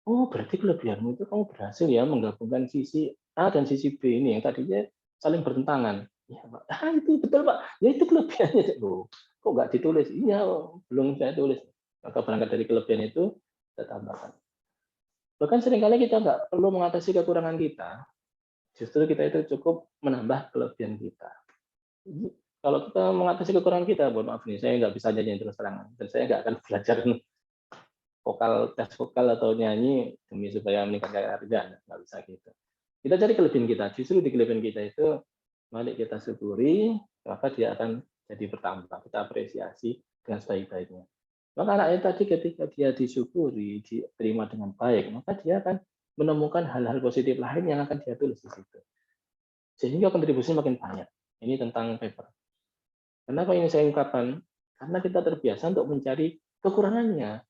Oh, berarti kelebihanmu itu kamu berhasil ya menggabungkan sisi A dan sisi B ini yang tadinya saling bertentangan. Ya, Pak. Ah, itu betul, Pak. Ya itu kelebihannya. Loh, kok nggak ditulis? Iya, belum saya tulis. Maka berangkat dari kelebihan itu, kita tambahkan. Bahkan seringkali kita nggak perlu mengatasi kekurangan kita, justru kita itu cukup menambah kelebihan kita. Kalau kita mengatasi kekurangan kita, mohon maaf nih, saya nggak bisa nyanyi terus terang, dan saya nggak akan belajar tes vokal atau nyanyi demi supaya meningkatkan karir, nggak bisa gitu. Kita cari kelebihan kita, justru di kelebihan kita itu, mari kita syukuri, maka dia akan jadi bertambah. Kita apresiasi dengan sebaik-baiknya. Maka anak itu tadi ketika dia disyukuri, diterima dengan baik, maka dia akan menemukan hal-hal positif lain yang akan dia tulis di situ. Sehingga kontribusinya makin banyak. Ini tentang paper. Kenapa ini saya ungkapkan? Karena kita terbiasa untuk mencari kekurangannya,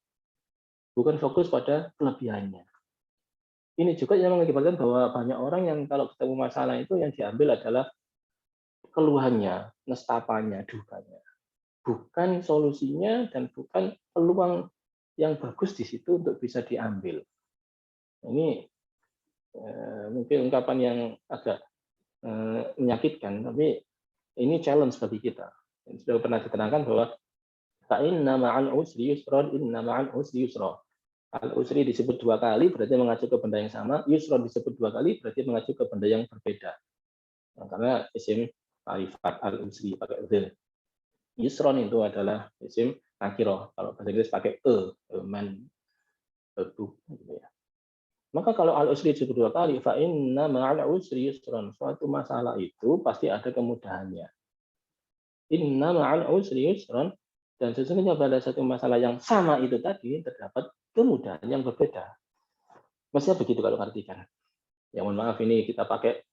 bukan fokus pada kelebihannya. Ini juga yang mengakibatkan bahwa banyak orang yang kalau ketemu masalah itu yang diambil adalah keluhannya, nestapanya, dukanya. Bukan solusinya dan bukan peluang yang bagus di situ untuk bisa diambil. Ini mungkin ungkapan yang agak menyakitkan, tapi ini challenge bagi kita. Sudah pernah diterangkan bahwa inna ma'al usri yusra, inna ma'al usri yusra. Al-usri disebut 2 kali berarti mengacu ke benda yang sama, yusra disebut 2 kali berarti mengacu ke benda yang berbeda. Nah, karena isim ma'rifat al-usri pakai dzil. Yusron itu adalah isim nakirah. Kalau bahasa Inggris pakai man, gitu ya. Maka kalau al-usri disebut 2 kali, fa inna ma'al usri yusron. Suatu masalah itu pasti ada kemudahannya. Inna ma'al usri yusron, dan sesungguhnya pada satu masalah yang sama itu tadi terdapat kemudahan yang berbeda. Mestinya begitu kalau artikan. Ya mohon maaf ini kita pakai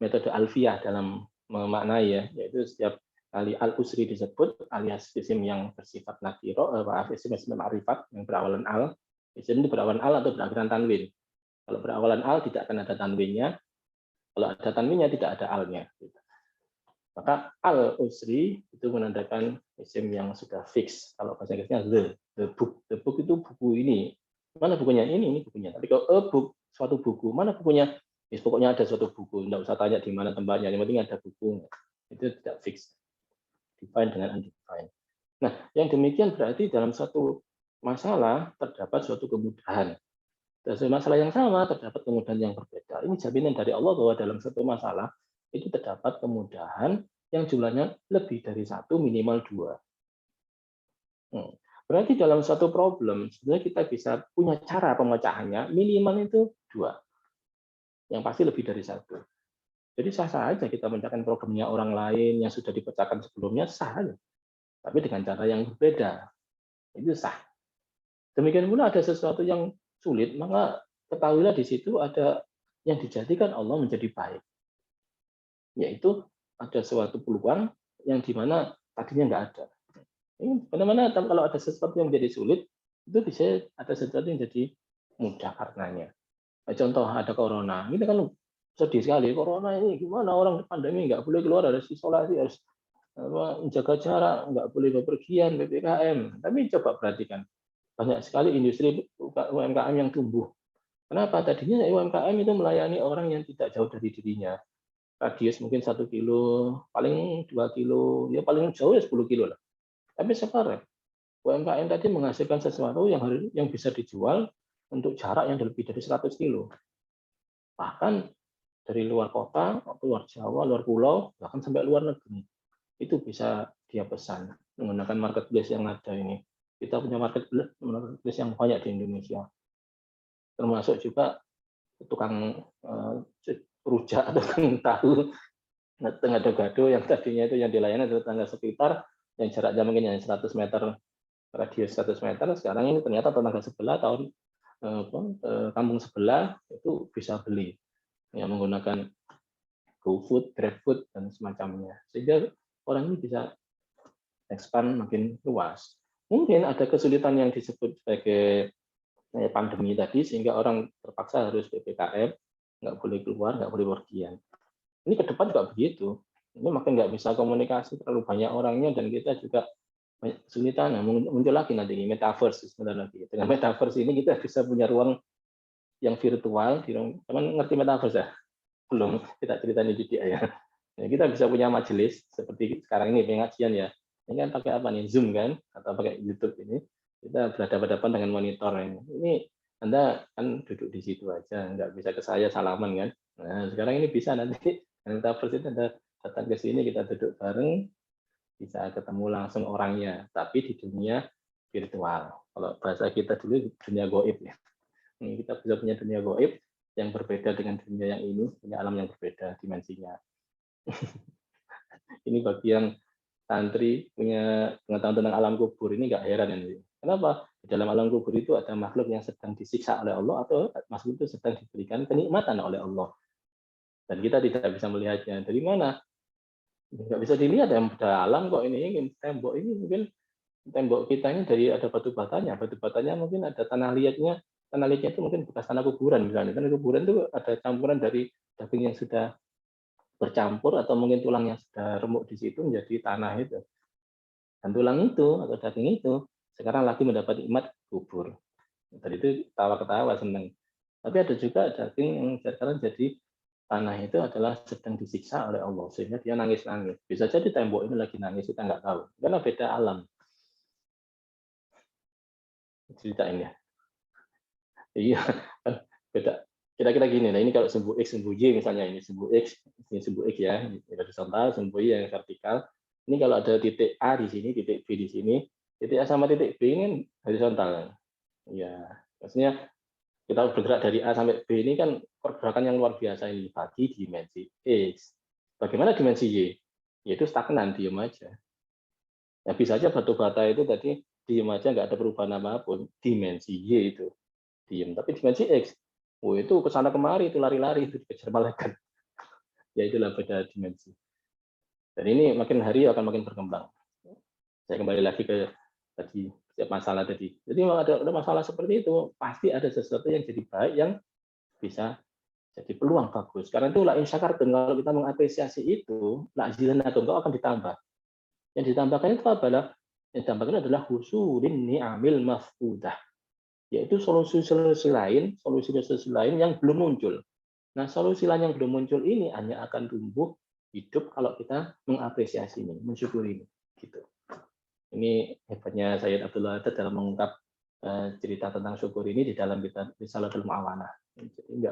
metode alfiah dalam memaknai ya, yaitu setiap kali al-usri disebut alias isim yang bersifat nakiro, isim ma'rifat yang berawalan al, isim itu berawalan al atau berakhiran tanwin. Kalau berawalan al tidak akan ada tanwinnya, kalau ada tanwinnya tidak ada alnya. Maka al-usri itu menandakan isim yang sudah fix. Kalau bahasa Inggrisnya the book itu buku ini. Mana bukunya? Ini bukunya. Tapi kalau a book, suatu buku, mana bukunya? Pokoknya ada suatu buku, tidak usah tanya di mana tempatnya, yang penting ada buku. Itu tidak fix. Define dengan undefined. Nah, yang demikian berarti dalam satu masalah terdapat suatu kemudahan. Dalam masalah yang sama terdapat kemudahan yang berbeda. Ini jaminan dari Allah bahwa dalam satu masalah itu terdapat kemudahan yang jumlahnya lebih dari 1, minimal 2. Berarti dalam satu problem, sebenarnya kita bisa punya cara pemecahannya, minimal itu 2. Yang pasti lebih dari 1. Jadi sah-sah aja kita memecahkan problemnya orang lain yang sudah dipecahkan sebelumnya, sah aja. Tapi dengan cara yang berbeda. Itu sah. Demikian pula ada sesuatu yang sulit, maka ketahuilah di situ ada yang dijadikan Allah menjadi baik. Yaitu ada suatu peluang yang dimana tadinya nggak ada. Ini benar-benar kalau ada sesuatu yang menjadi sulit, itu bisa ada sesuatu yang jadi mudah karenanya. Contoh ada corona, ini kan sedih sekali. Corona ini gimana orang pandemi nggak boleh keluar, harus isolasi, harus menjaga jarak, nggak boleh bepergian, PPKM. Tapi coba perhatikan, banyak sekali industri UMKM yang tumbuh. Kenapa? Tadinya UMKM itu melayani orang yang tidak jauh dari dirinya. Radius mungkin 1 kilo, paling 2 kilo, ya paling jauh ya 10 kilo lah. Tapi sekarang UMKM tadi menghasilkan sesuatu yang bisa dijual untuk jarak yang lebih dari 100 kilo. Bahkan dari luar kota, luar Jawa, luar pulau, bahkan sampai luar negeri. Itu bisa dia pesan menggunakan marketplace yang ada ini. Kita punya marketplace yang banyak di Indonesia. Termasuk juga tukang rujak atau tukang tahu tengah gado yang tadinya itu yang dilayani adalah tetangga sekitar yang jaraknya mungkin yang 100 meter, radius 100 meter, sekarang ini ternyata tetangga sebelah kampung sebelah itu bisa beli yang menggunakan GoFood, GrabFood dan semacamnya, sehingga orang ini bisa expand makin luas. Mungkin ada kesulitan yang disebut sebagai pandemi tadi, sehingga orang terpaksa harus PPKM, nggak boleh keluar, nggak boleh pergian. Ini ke depan juga begitu. Ini makin nggak bisa komunikasi, terlalu banyak orangnya, dan kita juga banyak kesulitan. Nah, muncul lagi nanti ini metaverse sebentar lagi. Dengan metaverse ini kita bisa punya ruang yang virtual. Teman ngerti metaverse ya? Belum, kita ceritain di dia ya. Nah, kita bisa punya majelis seperti sekarang ini pengajian ya. Ini kan pakai apa nih? Zoom kan? Atau pakai YouTube ini. Kita berhadapan-hadapan dengan monitor ini. Ini Anda kan duduk di situ aja, nggak bisa ke saya salaman kan. Nah, sekarang ini bisa nanti metaverse itu Anda datang ke sini, kita duduk bareng, bisa ketemu langsung orangnya, tapi di dunia virtual. Kalau bahasa kita dulu dunia goib ya. Kita bisa punya dunia goib yang berbeda dengan dunia yang ini, punya alam yang berbeda dimensinya. Ini bagi yang santri punya pengetahuan tentang alam kubur ini nggak heran ini. Kenapa? Di dalam alam kubur itu ada makhluk yang sedang disiksa oleh Allah atau makhluk itu sedang diberikan kenikmatan oleh Allah. Dan kita tidak bisa melihatnya. Dari mana? Nggak bisa dilihat yang dalam kok ini tembok ini mungkin tembok kita ini dari ada batu batanya mungkin ada tanah liatnya itu mungkin bekas tanah kuburan misalnya. Tanah kuburan itu ada campuran dari daging yang sudah bercampur atau mungkin tulang yang sudah remuk di situ menjadi tanah itu. Dan tulang itu atau daging itu sekarang lagi mendapat nikmat kubur. Dan itu tawa-ketawa senang. Tapi ada juga daging yang sekarang jadi tanah itu adalah sedang disiksa oleh Allah sehingga dia nangis-nangis. Bisa jadi tembok ini lagi nangis kita nggak tahu karena beda alam ceritainnya. Iya, kan beda. Kira-kira gini, nah ini kalau sumbu X, sumbu Y misalnya ini sumbu X, ini sumbu X ya, ini horizontal, sumbu Y yang vertikal. Ini kalau ada titik A di sini, titik B di sini, titik A sama titik B ini kan horizontal. Ya, maksudnya kita bergerak dari A sampai B ini kan pergerakan yang luar biasa ini bagi dimensi X. Bagaimana dimensi Y? Yaitu stagnan, diam aja. Ya bisa aja batu bata itu tadi diam aja nggak ada perubahan apapun. Dimensi Y itu diam. Tapi dimensi X, oh itu kesana kemari itu lari-lari itu dikejar malaikat. Ya itulah beda dimensi. Dan ini makin hari akan makin berkembang. Saya kembali lagi ke tadi masalah tadi. Jadi memang ada masalah seperti itu, pasti ada sesuatu yang jadi baik yang bisa jadi peluang bagus. Karena itu la in syakartum, kalau kita mengapresiasi itu, la zidanakum, kau akan ditambah. Yang ditambahkan itu adalah yang ditambahkan adalah husulin ni'amil mafqudah, yaitu solusi-solusi lain yang belum muncul. Nah, solusi lain yang belum muncul ini hanya akan tumbuh hidup kalau kita mengapresiasi ini, mensyukuri ini. Gitu. Ini hebatnya Sayyid Abdullah Haddad dalam mengungkap cerita tentang syukur ini di dalam kitab Risalatul Mu'awanah. Jadi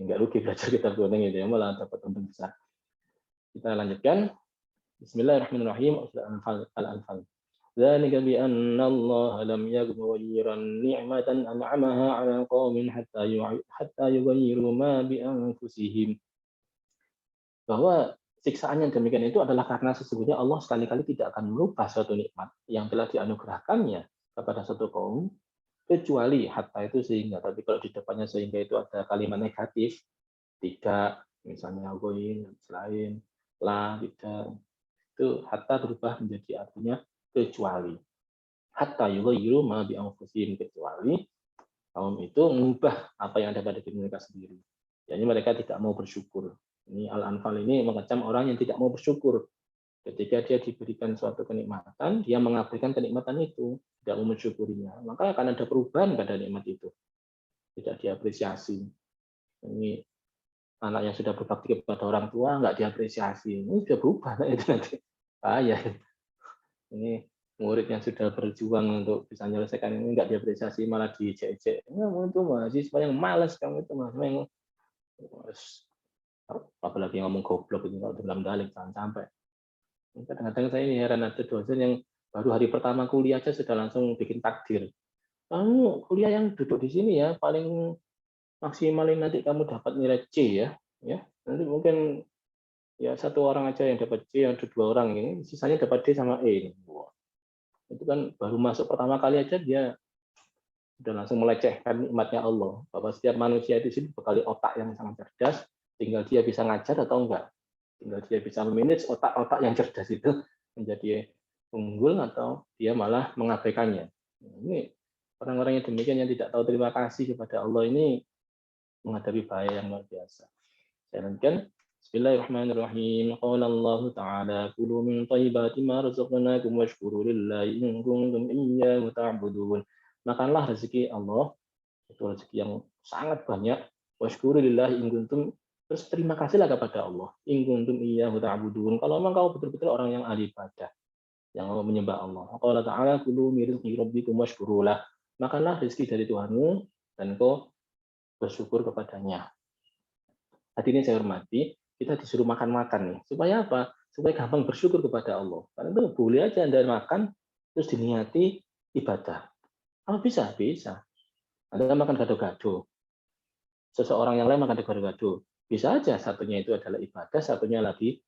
enggak rugi belajar kitab kuning itu ya, malah dapat untung besar. Kita lanjutkan. Bismillahirrahmanirrahim. Al-Anfal. ذلك بأن الله لم يكن مغيرا نعمة أنعمها على قوم حتى يغيروا ما بأنفسهم. Bahwa siksaan yang demikian itu adalah karena sesungguhnya Allah sekali-kali tidak akan merubah suatu nikmat yang telah dianugerahkannya kepada suatu kaum kecuali hatta itu sehingga. Tapi kalau di depannya sehingga itu ada kalimat negatif, tidak, misalnya goin, selain, lah, tidak, itu hatta berubah menjadi artinya kecuali. Hatta yughayyiru ma bi anfusihim, kecuali kaum itu mengubah apa yang ada pada diri mereka sendiri. Jadi mereka tidak mau bersyukur. Ini Al-Anfal ini mengecam orang yang tidak mau bersyukur. Ketika dia diberikan suatu kenikmatan, dia mengabaikan kenikmatan itu, tidak mau mensyukurinya. Maka akan ada perubahan pada nikmat itu. Tidak diapresiasi. Ini anak yang sudah berbakti kepada orang tua nggak diapresiasi. Ini sudah berubah itu nanti. Bahaya. Ini murid yang sudah berjuang untuk bisa menyelesaikan ini nggak diapresiasi, malah diejek-ejek. Itu mahasiswa yang malas, kamu itu mahasiswa yang apalagi ngomong goblok itu kalau dalam dalik, jangan sampai. Kadang-kadang saya ini heran, ada dosen yang baru hari pertama kuliah aja sudah langsung bikin takdir. Kamu kuliah yang duduk di sini ya, paling maksimalin nanti kamu dapat nilai C ya. Nanti mungkin ya satu orang aja yang dapat C, ada 2 orang ini, sisanya dapat D sama E. Itu kan baru masuk pertama kali aja dia sudah langsung melecehkan nikmatnya Allah. Bahwa setiap manusia itu sini dibekali otak yang sangat cerdas, tinggal dia bisa ngajar atau enggak. Tinggal dia bisa memanage otak-otak yang cerdas itu menjadi unggul atau dia malah mengabaikannya. Ini orang-orang yang demikian yang tidak tahu terima kasih kepada Allah ini menghadapi bahaya yang luar biasa. Saya lanjutkan. Bismillahirrahmanirrahim. Qala Allah Ta'ala, kulu min thayyibati ma razaqnakum washkuru lillahi in kuntum iyyahu ta'budun. Makanlah rezeki Allah, itu rezeki yang sangat banyak. Washkuru lillahi in kuntum, terus terima kasihlah kepada Allah. In kuntum iyyahu ta'budun. Kalau memang kau betul-betul orang yang ahli ibadah, yang mau menyembah Allah. Qala Ta'ala, kulu min rizqi rabbikum washkuru lah. Makanlah rezeki dari Tuhanmu dan kau bersyukur kepadanya. Hadirin saya hormati, kita disuruh makan-makan nih. Supaya apa? Supaya gampang bersyukur kepada Allah. Karena itu boleh aja Anda makan, terus diniati ibadah. Oh bisa, bisa. Anda makan gado-gado. Seseorang yang lain makan gado-gado. Bisa aja satunya itu adalah ibadah, satunya lagi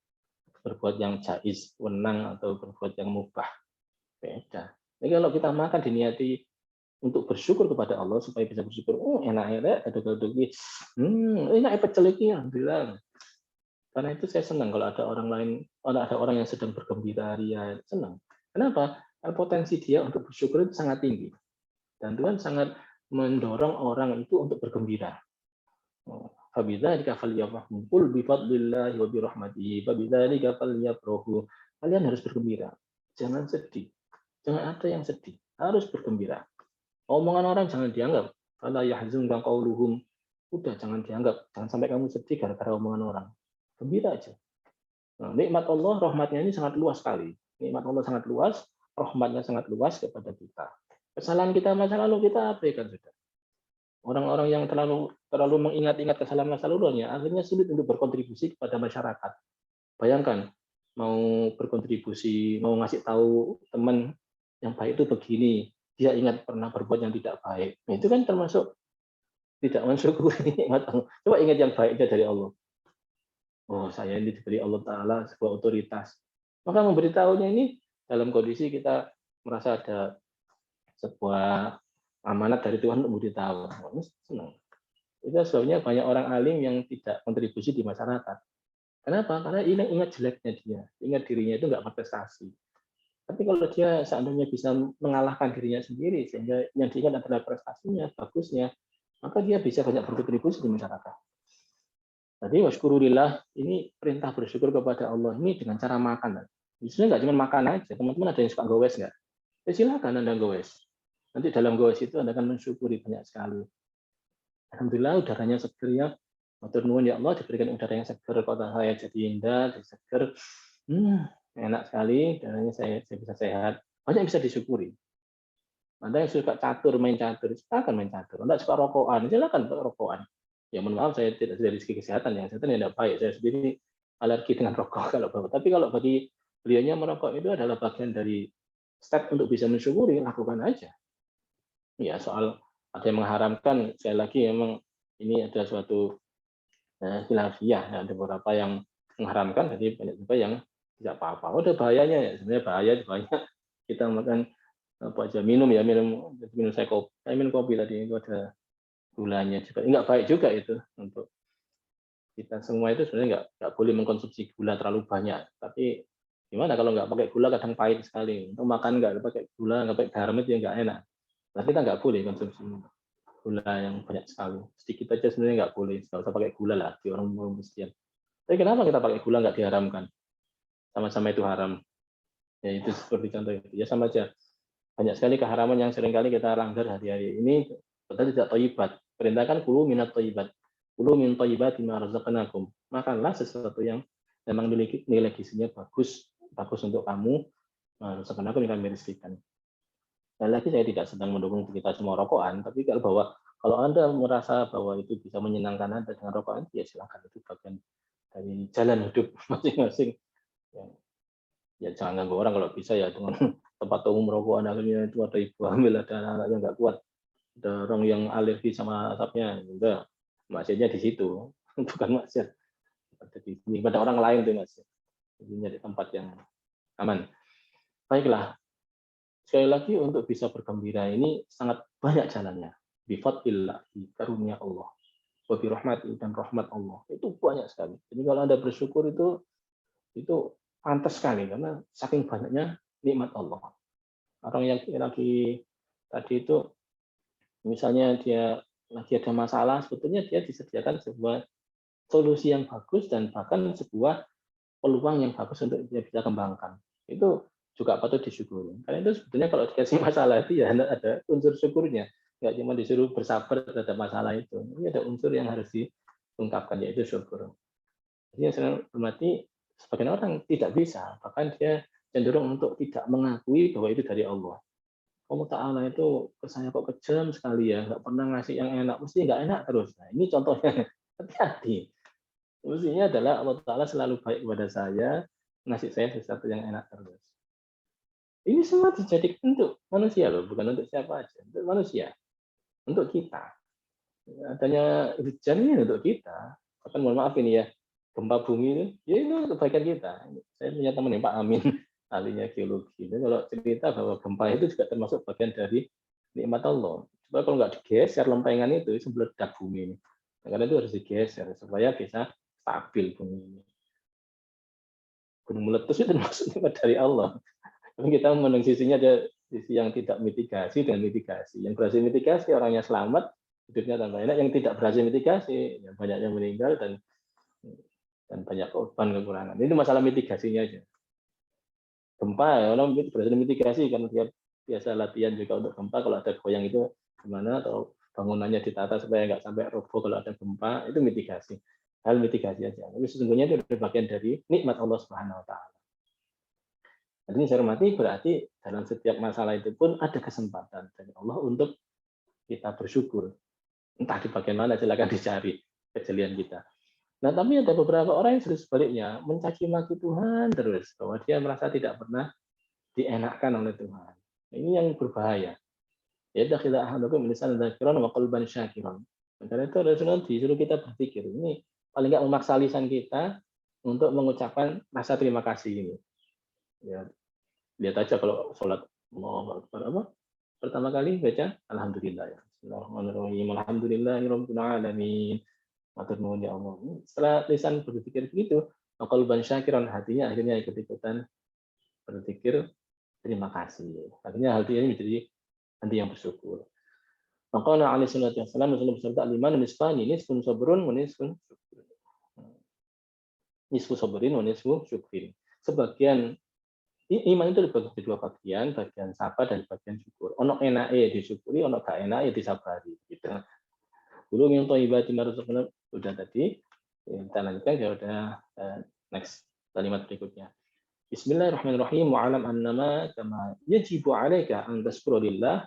berbuat yang jaiz, wenang, atau berbuat yang mubah. Beda. Jadi kalau kita makan diniati untuk bersyukur kepada Allah supaya bisa bersyukur, enak-enak, aduk-aduk, enak pecel iki, alhamdulillah. Karena itu saya senang kalau ada orang lain, ada orang yang sedang bergembira ria, senang. Kenapa? Karena potensi dia untuk bersyukur itu sangat tinggi. Dan Tuhan sangat mendorong orang itu untuk bergembira. Fabidzalika falyafrahu qul bi fadlillahi wa bi rahmatihi fabidzalika falyafrahu. Kalian harus bergembira. Jangan sedih. Jangan ada yang sedih. Harus bergembira. Omongan orang jangan dianggap. Fala yahzunka qauluhum. Udah jangan dianggap. Jangan sampai kamu sedih gara-gara omongan orang. Gembira aja. Nah, nikmat Allah, rahmatnya ini sangat luas sekali. Nikmat Allah sangat luas, rahmatnya sangat luas kepada kita. Kesalahan kita masa lalu kita abaikan sudah. Orang-orang yang terlalu mengingat-ingat kesalahan masa lalunya, akhirnya sulit untuk berkontribusi kepada masyarakat. Bayangkan, mau berkontribusi, mau ngasih tahu teman yang baik itu begini, dia ingat pernah berbuat yang tidak baik. Nah, itu kan termasuk tidak mensyukuri nikmat Allah. Coba ingat yang baiknya dari Allah. Oh, saya ini diberi Allah Ta'ala sebuah otoritas. Maka memberitahunya ini dalam kondisi kita merasa ada sebuah amanat dari Tuhan untuk memberitahu. Oh, senang. Itu sebabnya banyak orang alim yang tidak kontribusi di masyarakat. Kenapa? Karena ingat jeleknya dia, ingat dirinya itu nggak berprestasi. Tapi kalau dia seandainya bisa mengalahkan dirinya sendiri, sehingga yang diingat adalah prestasinya, bagusnya, maka dia bisa banyak berkontribusi di masyarakat. Tadi waskurulillah, ini perintah bersyukur kepada Allah ini dengan cara makan. Sebenarnya nggak cuma makan aja, teman-teman ada yang suka gowes nggak? Ya silakan Anda gowes. Nanti dalam gowes itu Anda akan mensyukuri banyak sekali. Alhamdulillah udaranya seger ya. Matur nuwun ya Allah diberikan udara yang seger, kota saya jadi indah, jadi seger. Enak sekali, udaranya saya bisa sehat. Banyak bisa disyukuri. Anda yang suka catur, main catur, silakan main catur. Anda suka rokokan, silakan rokokan. Ya mohon maaf saya tidak dari segi kesehatan ya, kesehatan tidak baik. Saya sendiri alergi dengan rokok kalau bapak. Tapi kalau bagi beliaunya merokok itu adalah bagian dari step untuk bisa mensyukuri, lakukan aja. Ya soal ada yang mengharamkan, sekali lagi memang ini ada suatu khilafiyah, ada beberapa yang mengharamkan, jadi banyak juga yang tidak apa-apa. Ada bahayanya ya, sebenarnya bahaya banyak kita makan apa aja minum saya minum kopi tadi itu ada gulanya juga, nggak baik juga itu untuk kita semua. Itu sebenarnya nggak boleh mengkonsumsi gula terlalu banyak. Tapi gimana kalau nggak pakai gula kadang pahit sekali. Untuk makan nggak pakai gula, nggak pakai garam itu nggak enak. Tapi kita nggak boleh konsumsi gula yang banyak sekali. Sedikit aja sebenarnya nggak boleh. Nggak usah pakai gula lah di orang Muslim. Tapi kenapa kita pakai gula nggak diharamkan? Sama-sama itu haram. Ya itu seperti contoh itu. Ya sama aja. Banyak sekali keharaman yang seringkali kita langgar hari-hari ini. Padahal tidak thayyibat. Perintahkan kulu minat thayyibat. Kulu min thayyibat bima razaqnakum. Makanlah sesuatu yang memang nilai gizinya bagus untuk kamu. Razaqnakum yang kami rizkikan. Dan lagi saya tidak sedang mendukung kita semua rokokan, tapi kalau Anda merasa bahwa itu bisa menyenangkan Anda dengan rokokan, ya silakan, itu bagian dari jalan hidup masing-masing. Ya jangan ganggu orang kalau bisa ya, dengan tempat umum rokokan akhirnya itu ada ibu hamil, ada anak yang nggak kuat, ada orang yang alergi sama asapnya, udah maksudnya di situ, bukan maksud ada di sini pada orang lain tuh mas. Jadi nyari tempat yang aman. Baiklah, sekali lagi untuk bisa bergembira ini sangat banyak jalannya. Bifadlillah, karunia Allah, wa bi rahmati, dan rahmat Allah itu banyak sekali. Jadi kalau Anda bersyukur itu pantas sekali karena saking banyaknya nikmat Allah. Orang yang lagi tadi itu misalnya dia lagi ada masalah, sebetulnya dia disediakan sebuah solusi yang bagus dan bahkan sebuah peluang yang bagus untuk dia bisa kembangkan. Itu juga patut disyukuri. Karena itu sebetulnya kalau dikasih masalah itu ya ada unsur syukurnya. Nggak cuma disuruh bersabar terhadap masalah itu. Ini ada unsur yang harus diungkapkan, yaitu syukur. Jadi yang saya hormati, sebagian orang tidak bisa, bahkan dia cenderung untuk tidak mengakui bahwa itu dari Allah. Allah Ta'ala itu ke saya kok kejam sekali ya, nggak pernah ngasih yang enak, mesti nggak enak terus. Nah, ini contohnya, hati-hati. Mestinya adalah Allah Ta'ala selalu baik kepada saya, ngasih saya sesuatu yang enak terus. Ini semua dijadikan untuk manusia loh, bukan untuk siapa aja, untuk manusia, untuk kita. Adanya hujan ini untuk kita. Bahkan mohon maaf ini ya, gempa bumi itu, ya itu kebaikan kita. Saya punya teman yang Pak Amin, ahlinya geologi. Jadi kalau cerita bahwa gempa itu juga termasuk bagian dari nikmat Allah. Supaya kalau nggak digeser lempengan itu meledak bumi ini. Nah, karena itu harus digeser supaya bisa stabil bumi ini. Gunung meletus itu termasuk nikmat dari Allah. Tapi kita memandang sisinya ada sisi yang tidak mitigasi dan mitigasi. Yang berhasil mitigasi orangnya selamat, hidupnya tambah enak. Yang tidak berhasil mitigasi, ya banyak yang meninggal dan banyak korban kekurangan. Itu masalah mitigasinya aja. Gempa ya orang berhasil mitigasi karena dia biasa latihan juga untuk gempa. Kalau ada goyang itu gimana, atau bangunannya ditata supaya nggak sampai roboh kalau ada gempa, itu mitigasi. Hal mitigasi aja. Tapi sesungguhnya itu bagian dari nikmat Allah Subhanahu Wa Taala. Jadi saya hormati, berarti dalam setiap masalah itu pun ada kesempatan dari Allah untuk kita bersyukur. Entah di bagian mana, silakan dicari kejelian kita. Nah, tapi ada beberapa orang yang justru sebaliknya mencaci maki Tuhan terus, bahwa dia merasa tidak pernah dienakkan oleh Tuhan. Ini yang berbahaya. Ya dakhila ahadukum lisan dzakiran wa qalban syakiran. Karena itu Rasulullah disuruh kita berpikir, ini paling nggak memaksa lisan kita untuk mengucapkan rasa terima kasih ini. Ya, lihat aja kalau sholat Allahu Akbar apa? Pertama kali baca alhamdulillah ya. Bismillahirrahmanirrahim. Alhamdulillahirabbil alamin. Matur nuwun ya Allah. Setelah lisan berpikir begitu, qalban syakiran, hatinya akhirnya ikut-ikutan berpikir terima kasih. Akhirnya hati ini menjadi hati yang bersyukur. Maka alaihi salatu wassalam Rasulullah bersabda, "Al-iman nisfani, nisfun sabrun wa nisfun syukur." Nisfu sabrin wa nisfu syukrin. Sebagian iman itu dibagi dua bagian sabar dan bagian syukur. Ono enake disyukuri, ono gak enake disabari gitu. Dulu yang thayyibati marzaqna sudah tadi. Kita lanjutkan ya udah next kalimat berikutnya. Bismillahirrahmanirrahim. Wa'alam annama kama yajibu 'alaika an tashkura lillah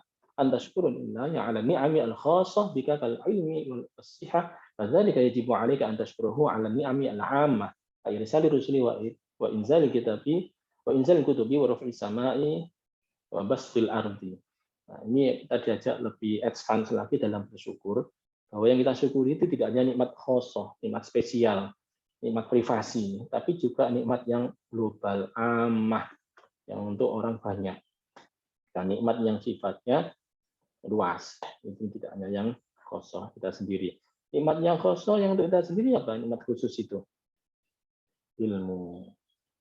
ya 'ala ni'ami al-khassah bika kal ilmi wal sihah. Fadzalika yajibu 'alaika an tashkurahu 'ala ni'ami al-'ammah. Ay risali rusuli wa inzali kitabi wa inzal kutubi wa raf'is samai wa basfil ardi. Nah, ini kita diajak lebih advance lagi dalam bersyukur, bahwa yang kita syukuri itu tidak hanya nikmat khosoh, nikmat spesial, nikmat privasi, tapi juga nikmat yang global, amah, yang untuk orang banyak. Dan nikmat yang sifatnya luas, itu tidak hanya yang khosoh kita sendiri. Nikmat yang khosoh yang untuk kita sendiri apa? Nikmat khusus itu. Ilmu,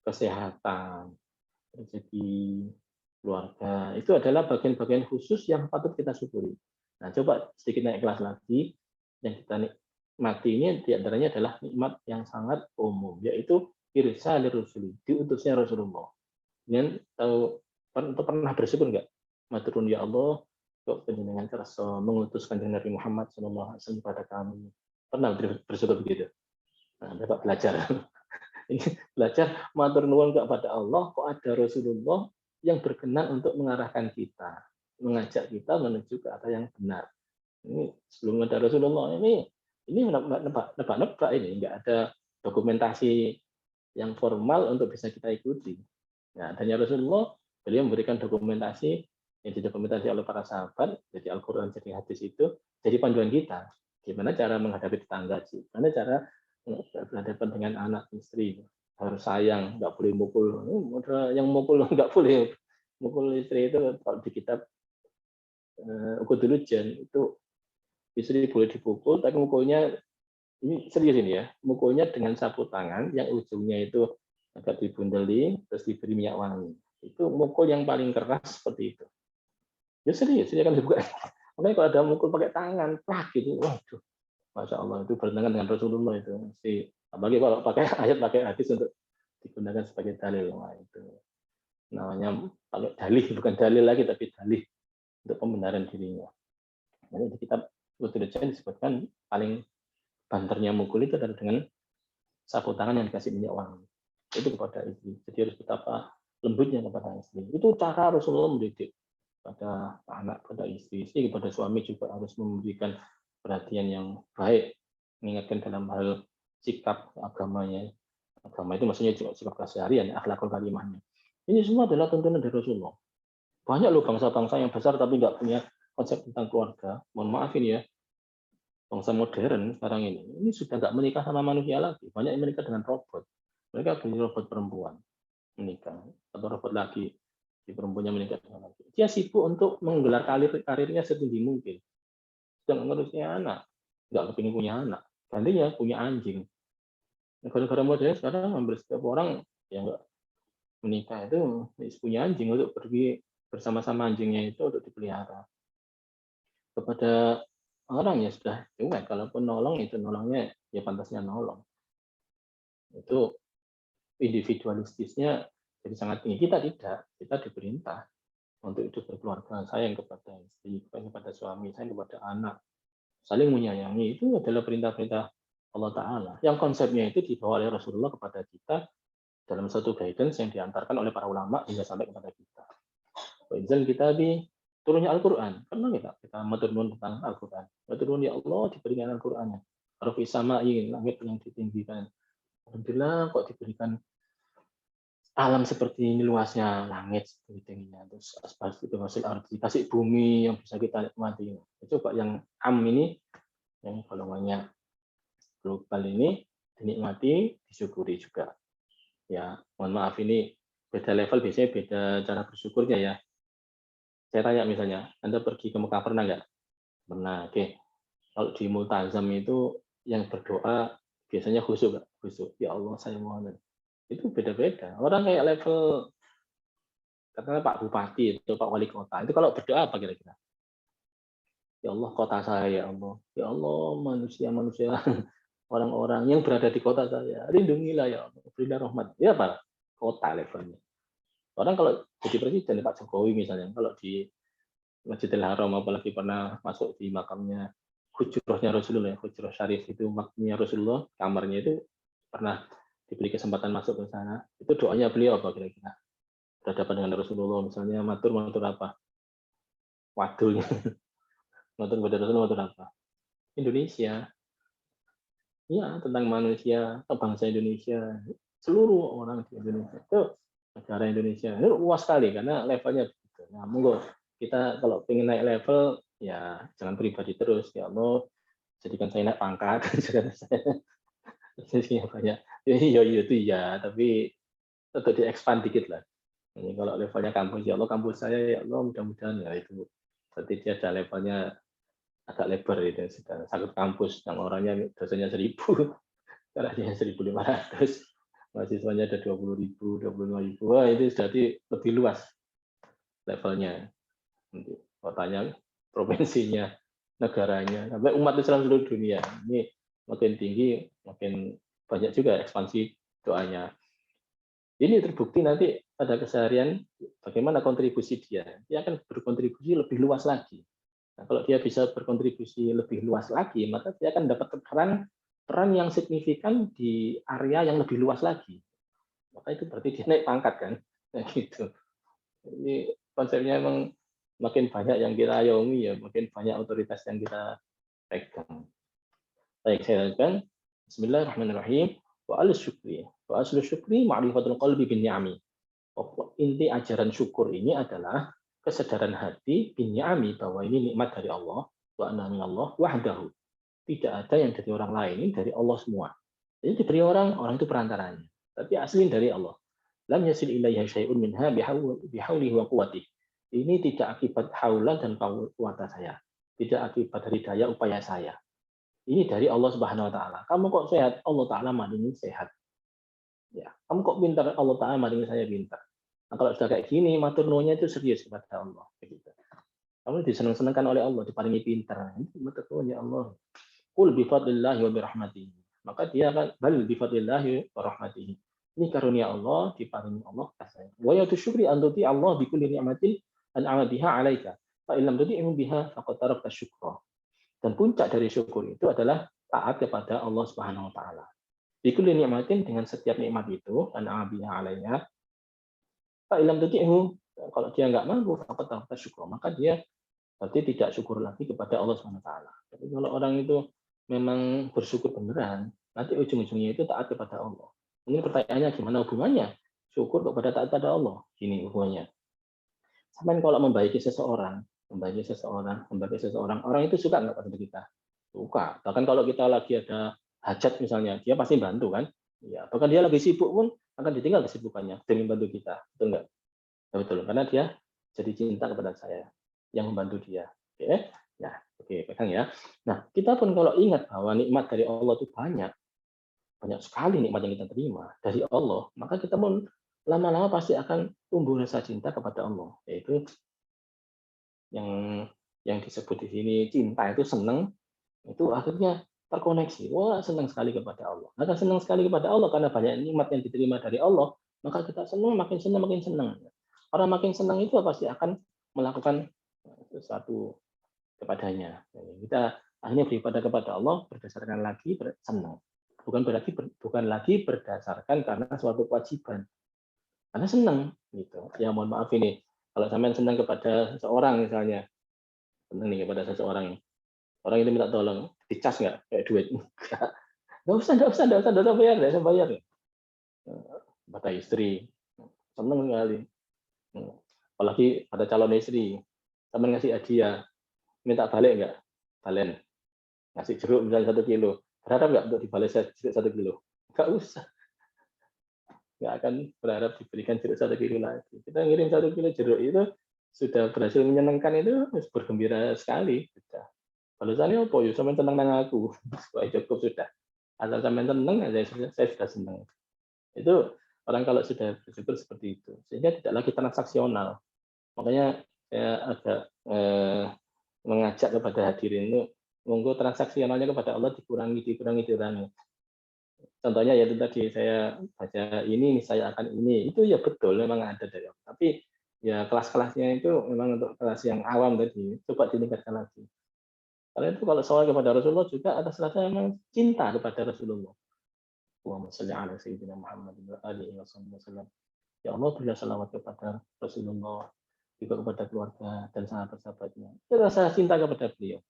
kesehatan, rezeki, keluarga, itu adalah bagian-bagian khusus yang patut kita syukuri. Nah, coba sedikit naik kelas lagi, yang kita nikmati ini diantaranya adalah nikmat yang sangat umum, yaitu irsalir rusuli, diutusnya Rasulullah. Kalian tahu pernah bersyukur nggak? Maturun ya Allah, kok penjenengan kerasa mengutuskan Nabi Muhammad SAW pada kami. Pernah bersyukur begitu? Nah, Bapak belajar. Ini belajar matur nuwun kepada Allah, kok ada Rasulullah yang berkenan untuk mengarahkan kita, mengajak kita menuju ke arah yang benar. Ini sebelum ada Rasulullah ini nebak-nebak ini, nggak ada dokumentasi yang formal untuk bisa kita ikuti. Nah, adanya Rasulullah, beliau memberikan dokumentasi yang didokumentasi oleh para sahabat, jadi Al-Quran, jadi hadis itu, jadi panduan kita. Gimana cara menghadapi tetangga, gimana cara berhadapan dengan anak istri, harus sayang, nggak boleh mukul. Yang mukul nggak boleh mukul istri itu kalau di kitab Ukudul Jan itu istri boleh dipukul, tapi mukulnya ini serius ini ya, mukulnya dengan sapu tangan yang ujungnya itu agak dibundeli terus diberi minyak wangi. Itu mukul yang paling keras seperti itu. Ya serius, dia kan dibuka. Makanya kalau ada mukul pakai tangan, plak gitu, waduh, masya Allah itu bertentangan dengan Rasulullah itu. Apalagi kalau pakai ayat, pakai hadis untuk digunakan sebagai dalil, wah itu namanya pakai dalih, bukan dalil lagi tapi dalih untuk pembenaran dirinya. Jadi di kitab Utudjan disebutkan paling banternya mukul itu adalah dengan sapu tangan yang dikasih minyak wangi. Itu kepada istri. Jadi harus betapa lembutnya kepada istri. Itu cara Rasulullah mendidik pada anak, pada istri, kepada suami juga harus memberikan perhatian yang baik, mengingatkan dalam hal sikap agamanya. Agama itu maksudnya juga sikap keseharian, akhlakul karimahnya. Ini semua adalah tuntunan dari Rasulullah. Banyak loh bangsa-bangsa yang besar tapi nggak punya konsep tentang keluarga. Mohon maaf ini ya, bangsa modern sekarang ini sudah nggak menikah sama manusia lagi. Banyak yang menikah dengan robot. Mereka punya robot perempuan menikah. atau robot lagi, si perempuannya menikah dengan laki. Dia sibuk untuk menggelar karirnya setinggi mungkin. Sedang ngurusnya anak, nggak kepingin punya anak. Gantinya punya anjing. Negara-negara modern sekarang hampir setiap orang yang nggak menikah itu punya anjing untuk pergi bersama-sama anjingnya itu untuk dipelihara. Kepada orang ya sudah cuek, kalaupun nolong itu nolongnya ya pantasnya nolong. Itu individualistisnya jadi sangat tinggi. Kita tidak, kita diperintah untuk hidup berkeluarga, sayang kepada istri, kepada suami, sayang kepada anak, saling menyayangi. Itu adalah perintah-perintah Allah Ta'ala. Yang konsepnya itu dibawa oleh Rasulullah kepada kita dalam satu guidance yang diantarkan oleh para ulama hingga sampai kepada kita. Wa'inzal kita di turunnya Al-Quran. Pernah kita matur nuwun tentang Al-Quran. Matur nuwun ya Allah diberikan Al-Qurannya. Rafi sama'i, langit yang ditinggikan. Alhamdulillah kok diberikan alam seperti ini luasnya, langit seperti tingginya, terus asbab itu hasil arti, dikasih bumi yang bisa kita nikmati. Coba yang am ini, yang golongannya global ini dinikmati, disyukuri juga. Ya, mohon maaf ini beda level, biasanya beda cara bersyukurnya ya. Saya tanya misalnya, Anda pergi ke Mekah pernah nggak? Pernah, oke. Kalau di Multazam itu yang berdoa biasanya khusyuk, khusyuk. Ya Allah, saya mohon. Itu beda-beda. Orang kayak level katakanlah Pak Bupati atau Pak Wali Kota, itu kalau berdoa apa kira-kira? Ya Allah, kota saya, ya Allah. Ya Allah, manusia-manusia, orang-orang yang berada di kota saya, lindungilah ya Allah, berilah rahmat. Ya Pak, kota levelnya. Orang kalau jadi presiden, Pak Jokowi misalnya, kalau di Masjidil Haram, apalagi pernah masuk di makamnya hujrahnya Rasulullah, hujrah syarif itu makamnya Rasulullah, kamarnya itu pernah diberi kesempatan masuk ke sana. Itu doanya beliau apa kira-kira? Berhadapan dengan Rasulullah, misalnya matur apa? Wadul, matur kepada Rasulullah matur apa? Indonesia. Ya, tentang manusia, bangsa Indonesia, seluruh orang di Indonesia. Itu negara Indonesia. Itu luas sekali karena levelnya begitu. Nah, monggo kita kalau pengen naik level, ya jangan pribadi terus. Ya Allah, jadikan saya naik pangkat. Jadi banyak. Iya, itu ya, tapi tetap di-expand dikit lah. Ini kalau levelnya kampus, ya Allah kampus saya, ya Allah mudah-mudahan ya itu. Berarti dia ada levelnya agak lebar itu, sudah satu kampus yang orangnya dosennya 1000, caranya 1500, mahasiswanya ada 20.000, 25.000. Wah, itu berarti lebih luas levelnya. Nanti kotanya, provinsinya, negaranya, sampai umat Islam seluruh dunia. Ini makin tinggi, makin banyak juga ekspansi doanya. Ini terbukti nanti pada keseharian bagaimana kontribusi dia. Dia akan berkontribusi lebih luas lagi. Nah, kalau dia bisa berkontribusi lebih luas lagi, maka dia akan dapat peran yang signifikan di area yang lebih luas lagi. Maka itu berarti dia naik pangkat kan, nah, gitu. Ini konsepnya memang makin banyak yang kita ayomi ya, makin banyak otoritas yang kita pegang. Baik, saya lanjutkan. Bismillahirrahmanirrahim. Wa al-syukri. Wa aslu syukri ma'rifatul qalbi bin ni'ami. Inti ajaran syukur ini adalah kesadaran hati bin ni'ami bahwa ini nikmat dari Allah, wa anna minallah wahdahu. Tidak ada yang dari orang lain, ini dari Allah semua. Jadi diberi orang itu perantaranya. Tapi asli dari Allah. Lam yasil ilaiha syai'un minha bihaulihi wa quwwatihi. Ini tidak akibat haulan dan kuwata saya. Tidak akibat dari daya upaya saya. Ini dari Allah Subhanahu wa taala. Kamu kok sehat? Allah taala mandingin sehat. Ya, kamu kok pintar? Allah taala mandingin saya pintar. Nah, kalau sudah kayak gini, matur nuwunnya itu serius kepada Allah. Begitu. Kamu disenang-senangkan oleh Allah, diparingi pintar. Itu matur nuwun ya Allah. Qul bi fadlillahi wa bi rahmatihi. Maka dia akan bal bi fadlillahi wa rahmatihi. Ini karunia Allah, diparingi Allah kasih. Wa yatu syukri an tuti Allah bi kulli ni'matin an'ama biha 'alaika. Fa illam tuti'u biha faqad tarakta syukra. Dan puncak dari syukur itu adalah taat kepada Allah Subhanahu wa taala. Bi kulli ni'matin, dengan setiap nikmat itu, an'ama biha 'alaika. Fa illam tuti'u, kalau dia enggak mampu faqad tarakta syukra, maka dia berarti tidak syukur lagi kepada Allah Subhanahu wa taala. Tapi kalau orang itu memang bersyukur beneran, nanti ujung-ujungnya itu taat kepada Allah. Ini pertanyaannya gimana hubungannya syukur kepada taat pada Allah? Gini hubungannya. Sampai kalau membaiki seseorang, orang itu suka nggak pada kita? Suka. Bahkan kalau kita lagi ada hajat misalnya, dia pasti bantu kan? Ya. Bahkan dia lagi sibuk pun, akan ditinggal kesibukannya demi membantu kita, betul nggak? Ya, betul, karena dia jadi cinta kepada saya yang membantu dia. Oke, ya, oke, pegang ya. Nah, kita pun kalau ingat bahwa nikmat dari Allah itu banyak, banyak sekali nikmat yang kita terima dari Allah, maka kita pun lama-lama pasti akan tumbuh rasa cinta kepada Allah, yaitu yang disebut di sini cinta itu senang, itu akhirnya terkoneksi. Wah, senang sekali kepada Allah. Maka senang sekali kepada Allah karena banyak nikmat yang diterima dari Allah, maka kita senang, makin senang, makin senang. Orang makin senang itu pasti akan melakukan sesuatu kepadanya. Kita akhirnya beribadah kepada Allah berdasarkan lagi senang. Bukan lagi berdasarkan karena suatu kewajiban. Karena senang gitu. Ya mohon maaf ini, kalau sampean senang kepada seseorang misalnya, senang nih kepada seseorang, orang ini minta tolong, dicas nggak kayak duit? Nggak usah bayar, nggak usah bayar. Kata istri, senang sekali. Apalagi ada calon istri, teman ngasih hadiah, minta balik nggak? Balen. Ngasih jeruk misalnya 1 kilo, berharap nggak untuk dibalik jeruk 1 kilo? Nggak usah. Nggak akan berharap diberikan jeruk 1 kilo lagi. Kita ngirim 1 kilo jeruk itu sudah berhasil menyenangkan, itu bergembira sekali. Balasannya apa? Ya sampean senang nang aku. Wah, cukup sudah. Asal sampean senang, saya sudah senang. Itu orang kalau sudah bersyukur seperti itu, sehingga tidak lagi transaksional. Makanya saya agak mengajak kepada hadirin itu, monggo transaksionalnya kepada Allah dikurangi. Contohnya ya itu tadi saya baca ini, saya akan ini. Itu ya betul, memang ada dari Allah. Tapi ya kelas-kelasnya itu memang untuk kelas yang awam tadi. Coba ditingkatkan lagi. Karena itu kalau soal kepada Rasulullah juga ada salah memang cinta kepada Rasulullah. Allahumma sholli ala sayyidina Muhammad wa alihi wasallam. Ya Allah, berilah salawat kepada Rasulullah, juga kepada keluarga dan sahabat-sahabatnya. Itu rasa cinta kepada beliau.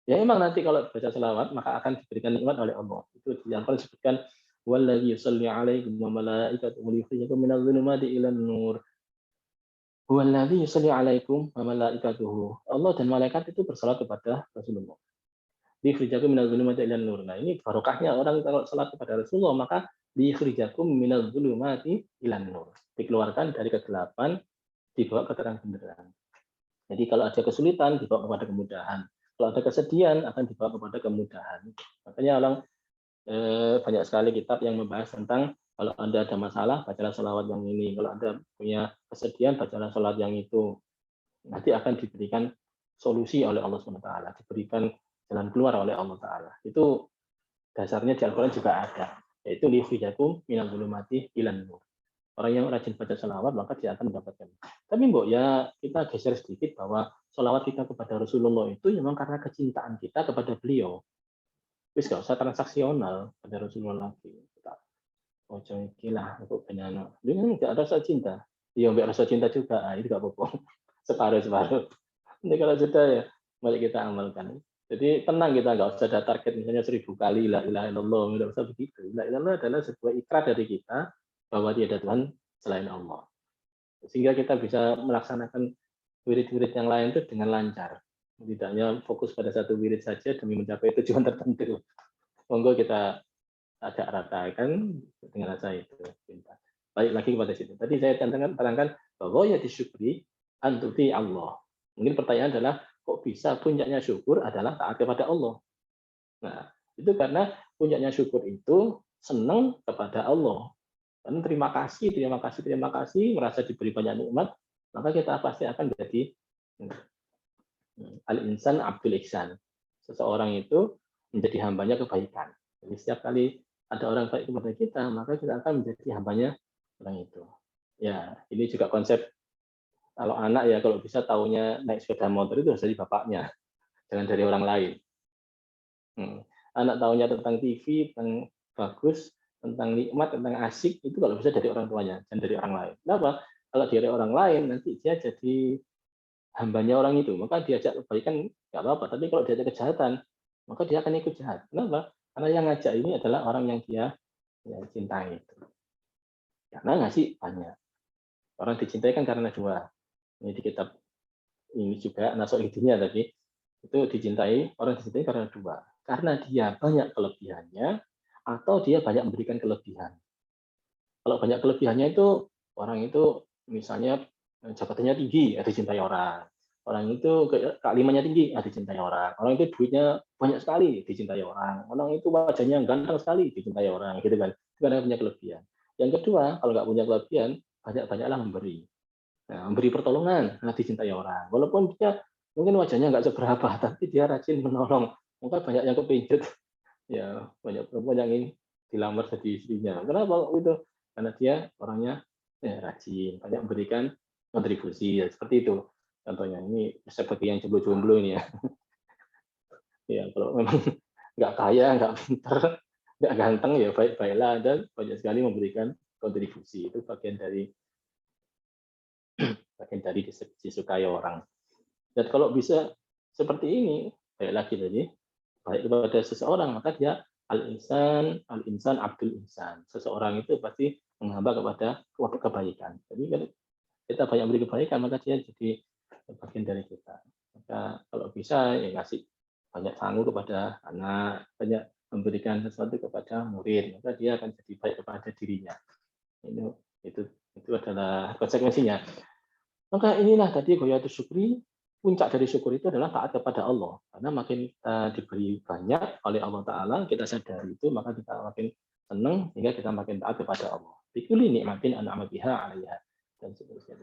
Ya memang nanti kalau baca salawat maka akan diberikan nikmat oleh Allah. Itu yang paling disebutkan wallazi yusalli alaikum wa malaikatuhu liyukhrijakum minadh dhulumati ilan nur. Wallazi yusalli alaikum wa malaikatuhu. Allah dan malaikat itu bersalat kepada Rasulullah. Liyukhrijakum minadh dhulumati ilan nur. Nah, ini barokahnya orang kalau salat kepada Rasulullah, maka liyukhrijakum minadh dhulumati ilan nur. Dikeluarkan dari kegelapan dibawa ke terang benderang. Jadi kalau ada kesulitan dibawa kepada kemudahan. Kalau ada kesedihan akan dibawa kepada kemudahan. Makanya orang banyak sekali kitab yang membahas tentang kalau Anda ada masalah, bacalah salawat yang ini. Kalau Anda punya kesedihan, bacalah salawat yang itu. Nanti akan diberikan solusi oleh Allah SWT, diberikan jalan keluar oleh Allah Ta'ala. Itu dasarnya di Al-Quran juga ada, yaitu lifijakum minal zulumati ilan nur. Orang yang rajin baca salawat maka dia akan mendapatkan. Tapi Mbok ya kita geser sedikit bahwa salawat kita kepada Rasulullah itu memang karena kecintaan kita kepada beliau. Wis gak usah transaksional pada Rasulullah lagi. Oh gila untuk benyana. Dia kan nggak ada rasa cinta. Iya nggak rasa cinta juga. Itu nggak apa-apa. Separuh. Ini kalau sudah ya mari kita amalkan. Jadi tenang, kita nggak usah ada target misalnya 1000 kali la ilaha illallah, nggak usah begitu. La ilaha illallah adalah sebuah ikrar dari kita bahwa tiada Tuhan selain Allah. Sehingga kita bisa melaksanakan wirid-wirid yang lain itu dengan lancar. Tidak hanya fokus pada satu wirid saja demi mencapai tujuan tertentu. Monggo kita agak ratakan dengan rasa itu. Balik lagi kepada situ. Tadi saya terangkan bahwa ya disyukuri antuti Allah. Mungkin pertanyaan adalah kok bisa puncaknya syukur adalah taat kepada Allah. Nah, itu karena puncaknya syukur itu senang kepada Allah. Karena terima kasih, merasa diberi banyak nikmat, maka kita pasti akan menjadi al-insan abdul ihsan. Seseorang itu menjadi hambanya kebaikan. Jadi setiap kali ada orang baik kepada kita, maka kita akan menjadi hambanya orang itu. Ya, ini juga konsep kalau anak ya kalau bisa taunya naik sepeda motor itu harus dari bapaknya, jangan dari orang lain. Anak taunya tentang TV, tentang bagus, tentang nikmat, tentang asik, itu kalau bisa dari orang tuanya, dan dari orang lain. Kenapa? Kalau dari orang lain, nanti dia jadi hambanya orang itu. Maka diajak kebaikan, nggak apa-apa. Tapi kalau diajak kejahatan, maka dia akan ikut jahat. Kenapa? Karena yang ngajak ini adalah orang yang dia cintai. Karena ngasih banyak. Orang dicintai kan karena dua. Ini di kitab ini juga, Nasol Idinya tadi, itu orang dicintai karena dua. Karena dia banyak kelebihannya, atau dia banyak memberikan kelebihan. Kalau banyak kelebihannya itu orang itu misalnya jabatannya tinggi, dicintai orang. Orang itu kealimannya tinggi, dicintai orang. Orang itu duitnya banyak sekali, dicintai orang. Orang itu wajahnya ganteng sekali, dicintai orang, gitu kan. Itu karena punya kelebihan. Yang kedua, kalau nggak punya kelebihan, banyak-banyaklah memberi. Nah, memberi pertolongan, dicintai orang. Walaupun dia mungkin wajahnya nggak seberapa, tapi dia rajin menolong. Mungkin banyak yang kepincut, ya banyak perempuan yang ingin dilamar jadi istrinya. Kenapa itu? Karena dia orangnya rajin, banyak memberikan kontribusi, ya, seperti itu. Contohnya ini seperti yang jomblo-jomblo ini ya. Ya kalau memang nggak kaya, nggak pintar, nggak ganteng, ya baik-baiklah dan banyak sekali memberikan kontribusi. Itu bagian dari disukai orang. Dan kalau bisa seperti ini, baik lagi tadi, baik kepada seseorang, maka dia al-insan abdul insan. Seseorang itu pasti menghamba kepada kebaikan. Jadi kalau kita banyak beri kebaikan, maka dia jadi bagian dari kita. Maka kalau bisa ya kasih banyak sangu kepada anak, banyak memberikan sesuatu kepada murid, maka dia akan jadi baik kepada dirinya. Itu adalah konsekuensinya. Maka inilah tadi ghayatus syukri, puncak dari syukur itu adalah taat kepada Allah. Karena makin kita diberi banyak oleh Allah Ta'ala, kita sadari itu, maka kita makin senang, hingga kita makin taat kepada Allah. Bikuli nikmatin an'ama biha 'alaiha, dan seterusnya.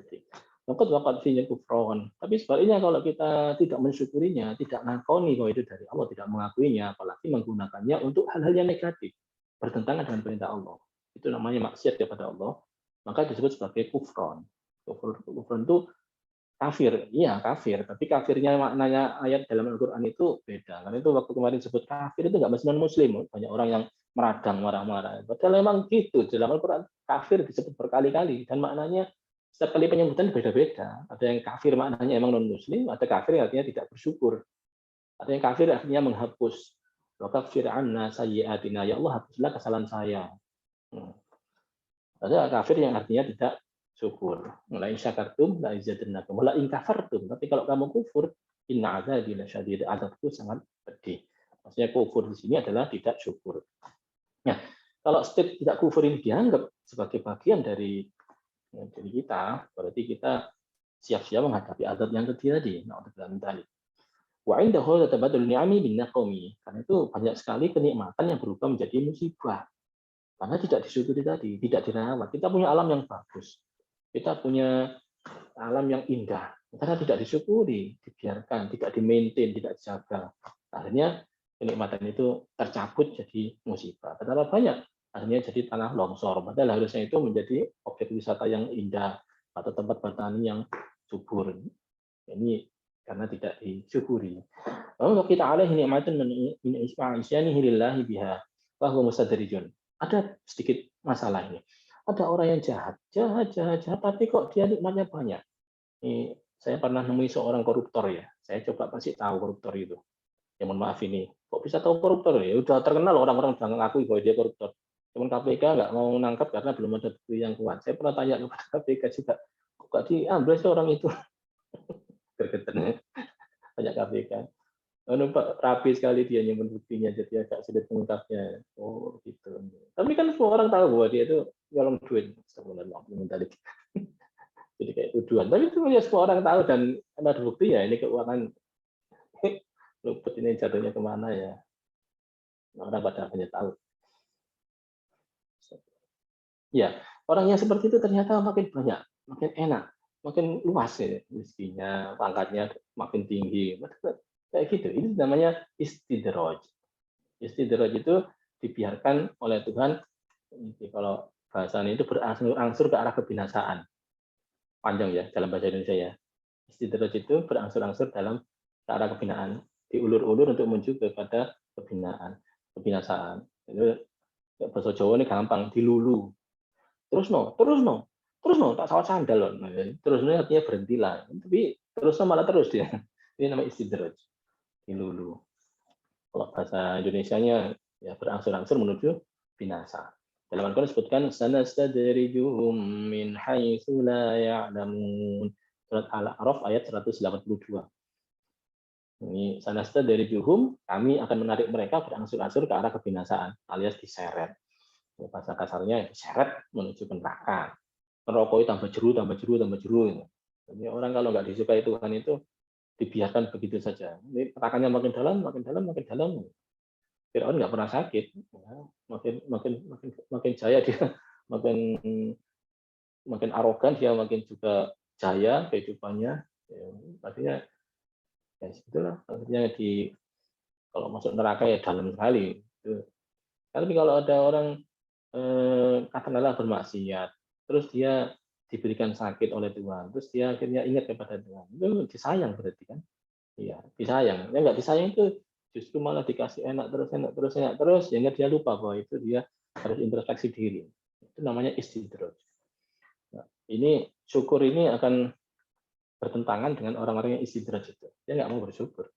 Waqad fihi kufron. Tapi sebaliknya kalau kita tidak mensyukurinya, tidak ngakoni bahwa itu dari Allah, tidak mengakuinya, apalagi menggunakannya untuk hal-hal yang negatif, bertentangan dengan perintah Allah. Itu namanya maksiat kepada Allah, maka disebut sebagai kufron. Kufron itu kafir, iya kafir. Tapi kafirnya maknanya ayat dalam Al-Quran itu beda. Karena itu waktu kemarin sebut kafir itu nggak mesti non-muslim. Banyak orang yang meradang, marah-marah. Padahal memang gitu. Dalam Al-Quran kafir disebut berkali-kali. Dan maknanya setiap kali penyebutan beda-beda. Ada yang kafir maknanya emang non-muslim, ada kafir yang artinya tidak bersyukur. Ada yang kafir artinya menghapus. Wakafir anna sayyi'atina. Ya Allah, hapuslah kesalahan saya. Ada kafir yang artinya tidak syukur. La in syakartum la azidannakum wa la in kafartum. Tapi kalau kamu kufur, inna adzabi lasyadid. Azabku sangat pedih. Maksudnya kufur di sini adalah tidak syukur. Nah, kalau state tidak kufur ini dianggap sebagai bagian dari kita, berarti kita siap-siap menghadapi azab yang ketiga tadi. Wa indahu tatabadul ni'ami bin naqami. Karena itu banyak sekali kenikmatan yang berubah menjadi musibah. Karena tidak disyukuri tadi, tidak dirawat. Kita punya alam yang bagus. Kita punya alam yang indah. Karena tidak disyukuri, dibiarkan, tidak dimaintain, tidak dijaga. Akhirnya kenikmatan itu tercabut jadi musibah. Betapa banyak akhirnya jadi tanah longsor. Padahal harusnya itu menjadi objek wisata yang indah atau tempat bertani yang subur. Ini karena tidak disyukuri. Lalu kita alaihi nikmatun min isma'isyanihi lillahi biha wa huwa mustadrijun. Ada sedikit masalah ini. Ada orang yang jahat, tapi kok dia nikmatnya banyak. Ini saya pernah nemui seorang koruptor ya. Saya coba pasti tahu koruptor itu. Ya mohon maaf ini, kok bisa tahu koruptor ya? Udah terkenal orang-orang sudah mengakui bahwa dia koruptor. Cuman KPK nggak mau nangkap karena belum ada bukti yang kuat. Saya pernah tanya kepada KPK juga, kok nggak diambil sih orang itu? Gergetannya banyak KPK. Pak rapi sekali dia nyimpen buktinya, jadi agak sulit mengungkapnya. Oh gitu. Tapi kan semua orang tahu bahwa dia itu nyolong duit. Sebenarnya jadi kayak tuduhan. Tapi itu ya semua orang tahu dan ada bukti ya ini keuangan luput ini jatuhnya kemana ya. Orang pada hanya tahu. Ya, orang yang seperti itu ternyata makin banyak, makin enak, makin luas ya rezekinya, pangkatnya makin tinggi. Kayak gitu. Ini namanya istidraj. Istidraj itu dibiarkan oleh Tuhan. Kalau bahasanya itu berangsur-angsur ke arah kebinasaan. Panjang ya dalam bahasa Indonesia ya. Istidraj itu berangsur-angsur dalam ke arah kebinaan. Diulur-ulur untuk menuju kepada kebinasaan. Itu bahasa Jawa ini gampang, dilulu. Terus no, tak salah sandal loh. Terus no artinya berhentilah. Tapi terus malah terus dia. Ini namanya istidraj. Dilulu. Kalau bahasa Indonesianya ya berangsur-angsur menuju binasa. Dalam Al-Quran disebutkan sanastadrijuhum min haitsu la ya'lamun. Surat Al-A'raf ayat 182. Ini sanastadrijuhum, kami akan menarik mereka berangsur-angsur ke arah kebinasaan alias diseret. Bahasa kasarnya seret menuju ke neraka. Merokok tambah jeru, tambah jeru, tambah jeru. Gitu. Jadi orang kalau nggak disukai Tuhan itu dibiarkan begitu saja. Ini nerakanya makin dalam, makin dalam, makin dalam. Firaun nggak pernah sakit. Ya, makin jaya dia, makin makin arogan dia, makin juga jaya kehidupannya. Ya, artinya ya itulah artinya kalau masuk neraka ya dalam sekali. Gitu. Tapi kalau ada orang katakanlah bermaksiat, terus dia diberikan sakit oleh Tuhan, terus dia akhirnya ingat kepada Tuhan, itu disayang berarti kan? Iya, disayang. Yang nggak disayang itu justru malah dikasih enak terus, enak terus, enak terus, sehingga dia lupa bahwa itu dia harus introspeksi diri. Itu namanya istidraj. Nah, ini syukur ini akan bertentangan dengan orang-orang yang istidraj itu. Dia nggak mau bersyukur.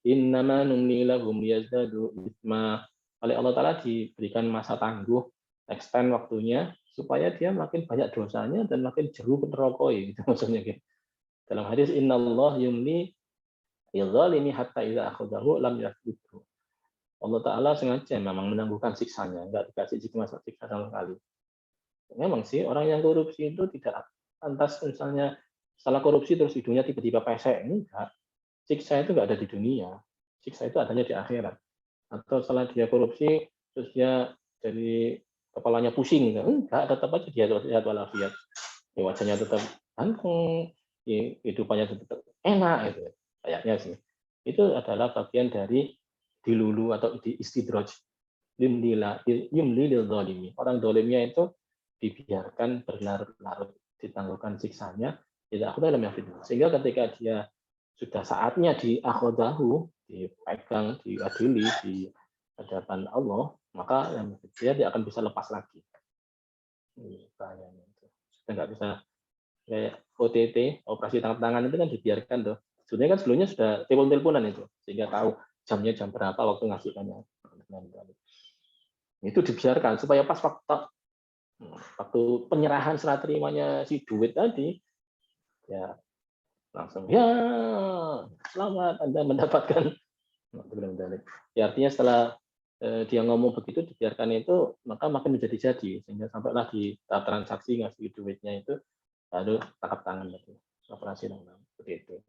Innama numli lahum yazdadu itsma. Oleh Allah Ta'ala diberikan masa tangguh, extend waktunya, supaya dia makin banyak dosanya dan makin jeru ke neraka. Gitu maksudnya. Gitu. Dalam hadis, innallah yumli lidzalimi hatta idza akhadahu lam yafidhu. Allah Ta'ala sengaja memang menangguhkan siksanya, nggak dikasih siksa sama sekali. Memang sih, orang yang korupsi itu tidak lantas misalnya salah korupsi terus hidungnya tiba-tiba pesek. Enggak. Siksa itu nggak ada di dunia. Siksa itu adanya di akhirat. Atau setelah dia korupsi, terus dia jadi kepalanya pusing. Enggak, tetap aja dia sehat walafiat. Ya, wajahnya tetap ganteng, kehidupannya tetap enak. Gitu. Kayaknya sih. Itu adalah bagian dari dilulu atau di istidraj. Yumli lil zalimi. Orang zalimnya itu dibiarkan berlarut-larut, ditangguhkan siksanya, tidak akhodah dalam yafid. Sehingga ketika dia sudah saatnya diakhodahu, dipegang, diadili di hadapan Allah, maka dia tidak akan bisa lepas lagi. Bahayanya itu. Sudah nggak bisa kayak OTT, operasi tangkap tangan itu kan dibiarkan tuh. Sebenarnya kan sebelumnya sudah telepon-teleponan itu, sehingga tahu jamnya jam berapa waktu ngasihkannya. Itu dibiarkan supaya pas waktu penyerahan serah terimanya si duit tadi, ya langsung ya selamat Anda mendapatkan. Ya artinya setelah dia ngomong begitu dibiarkan itu, maka makin menjadi-jadi sehingga sampailah di tahap transaksi ngasih duitnya itu lalu tangkap tangan lagi operasi seperti itu.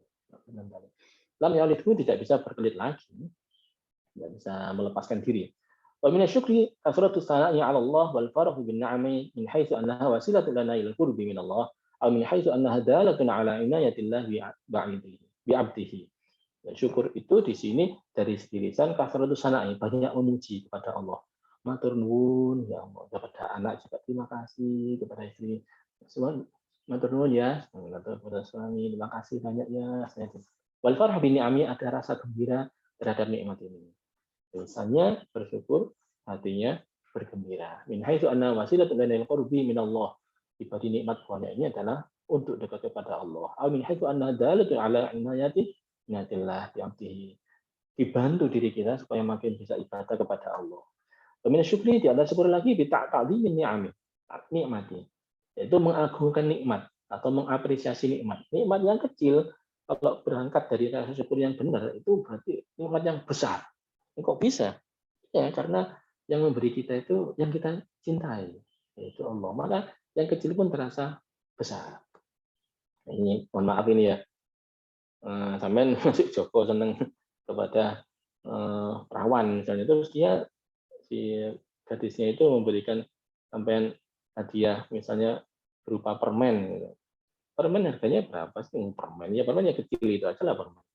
Lam yalidhu tidak bisa berkelit lagi, tidak bisa melepaskan diri. Wa min syukri kasratu sana'i 'ala Allah wal farahu bin ni'ami min haitsu annaha wasilatu lana ila qurbi min Allah aw min haitsu annaha dalatun ala inayatillah bi 'abdihi. Ya, syukur itu di sini dari segi lisan kasratu sana'i, banyak memuji kepada Allah. Matur nuwun ya Allah, kepada anak juga terima kasih, kepada istri semua matur nuwun ya, kepada suami terima kasih banyak ya. Wal farah bin ni'ami, ada rasa gembira terhadap nikmat ini. Lisannya bersyukur, hatinya bergembira. Min haitsu anna wasilatun lil qurbi min Allah. Ibadi nikmat banyak ini adalah untuk dekat kepada Allah. Aw min haitsu anna dalatu ala inayati inatillah bi abdihi. Dibantu diri kita supaya makin bisa ibadah kepada Allah. Kemudian syukri di atas syukur lagi bi ta'dhimin ni'ami. Nikmati. Yaitu mengagungkan nikmat atau mengapresiasi nikmat. Nikmat yang kecil kalau berangkat dari rasa syukur yang benar itu berarti nikmat yang besar. Kok bisa? Ya, karena yang memberi kita itu yang kita cintai, yaitu Allah. Maka yang kecil pun terasa besar. Ini mohon maaf ini ya, sampean masih Joko seneng kepada perawan misalnya, terus dia si gadisnya itu memberikan sampean hadiah misalnya berupa permen. Gitu. Permen harganya berapa sih? Permen ya permen yang kecil itu aja lah permen.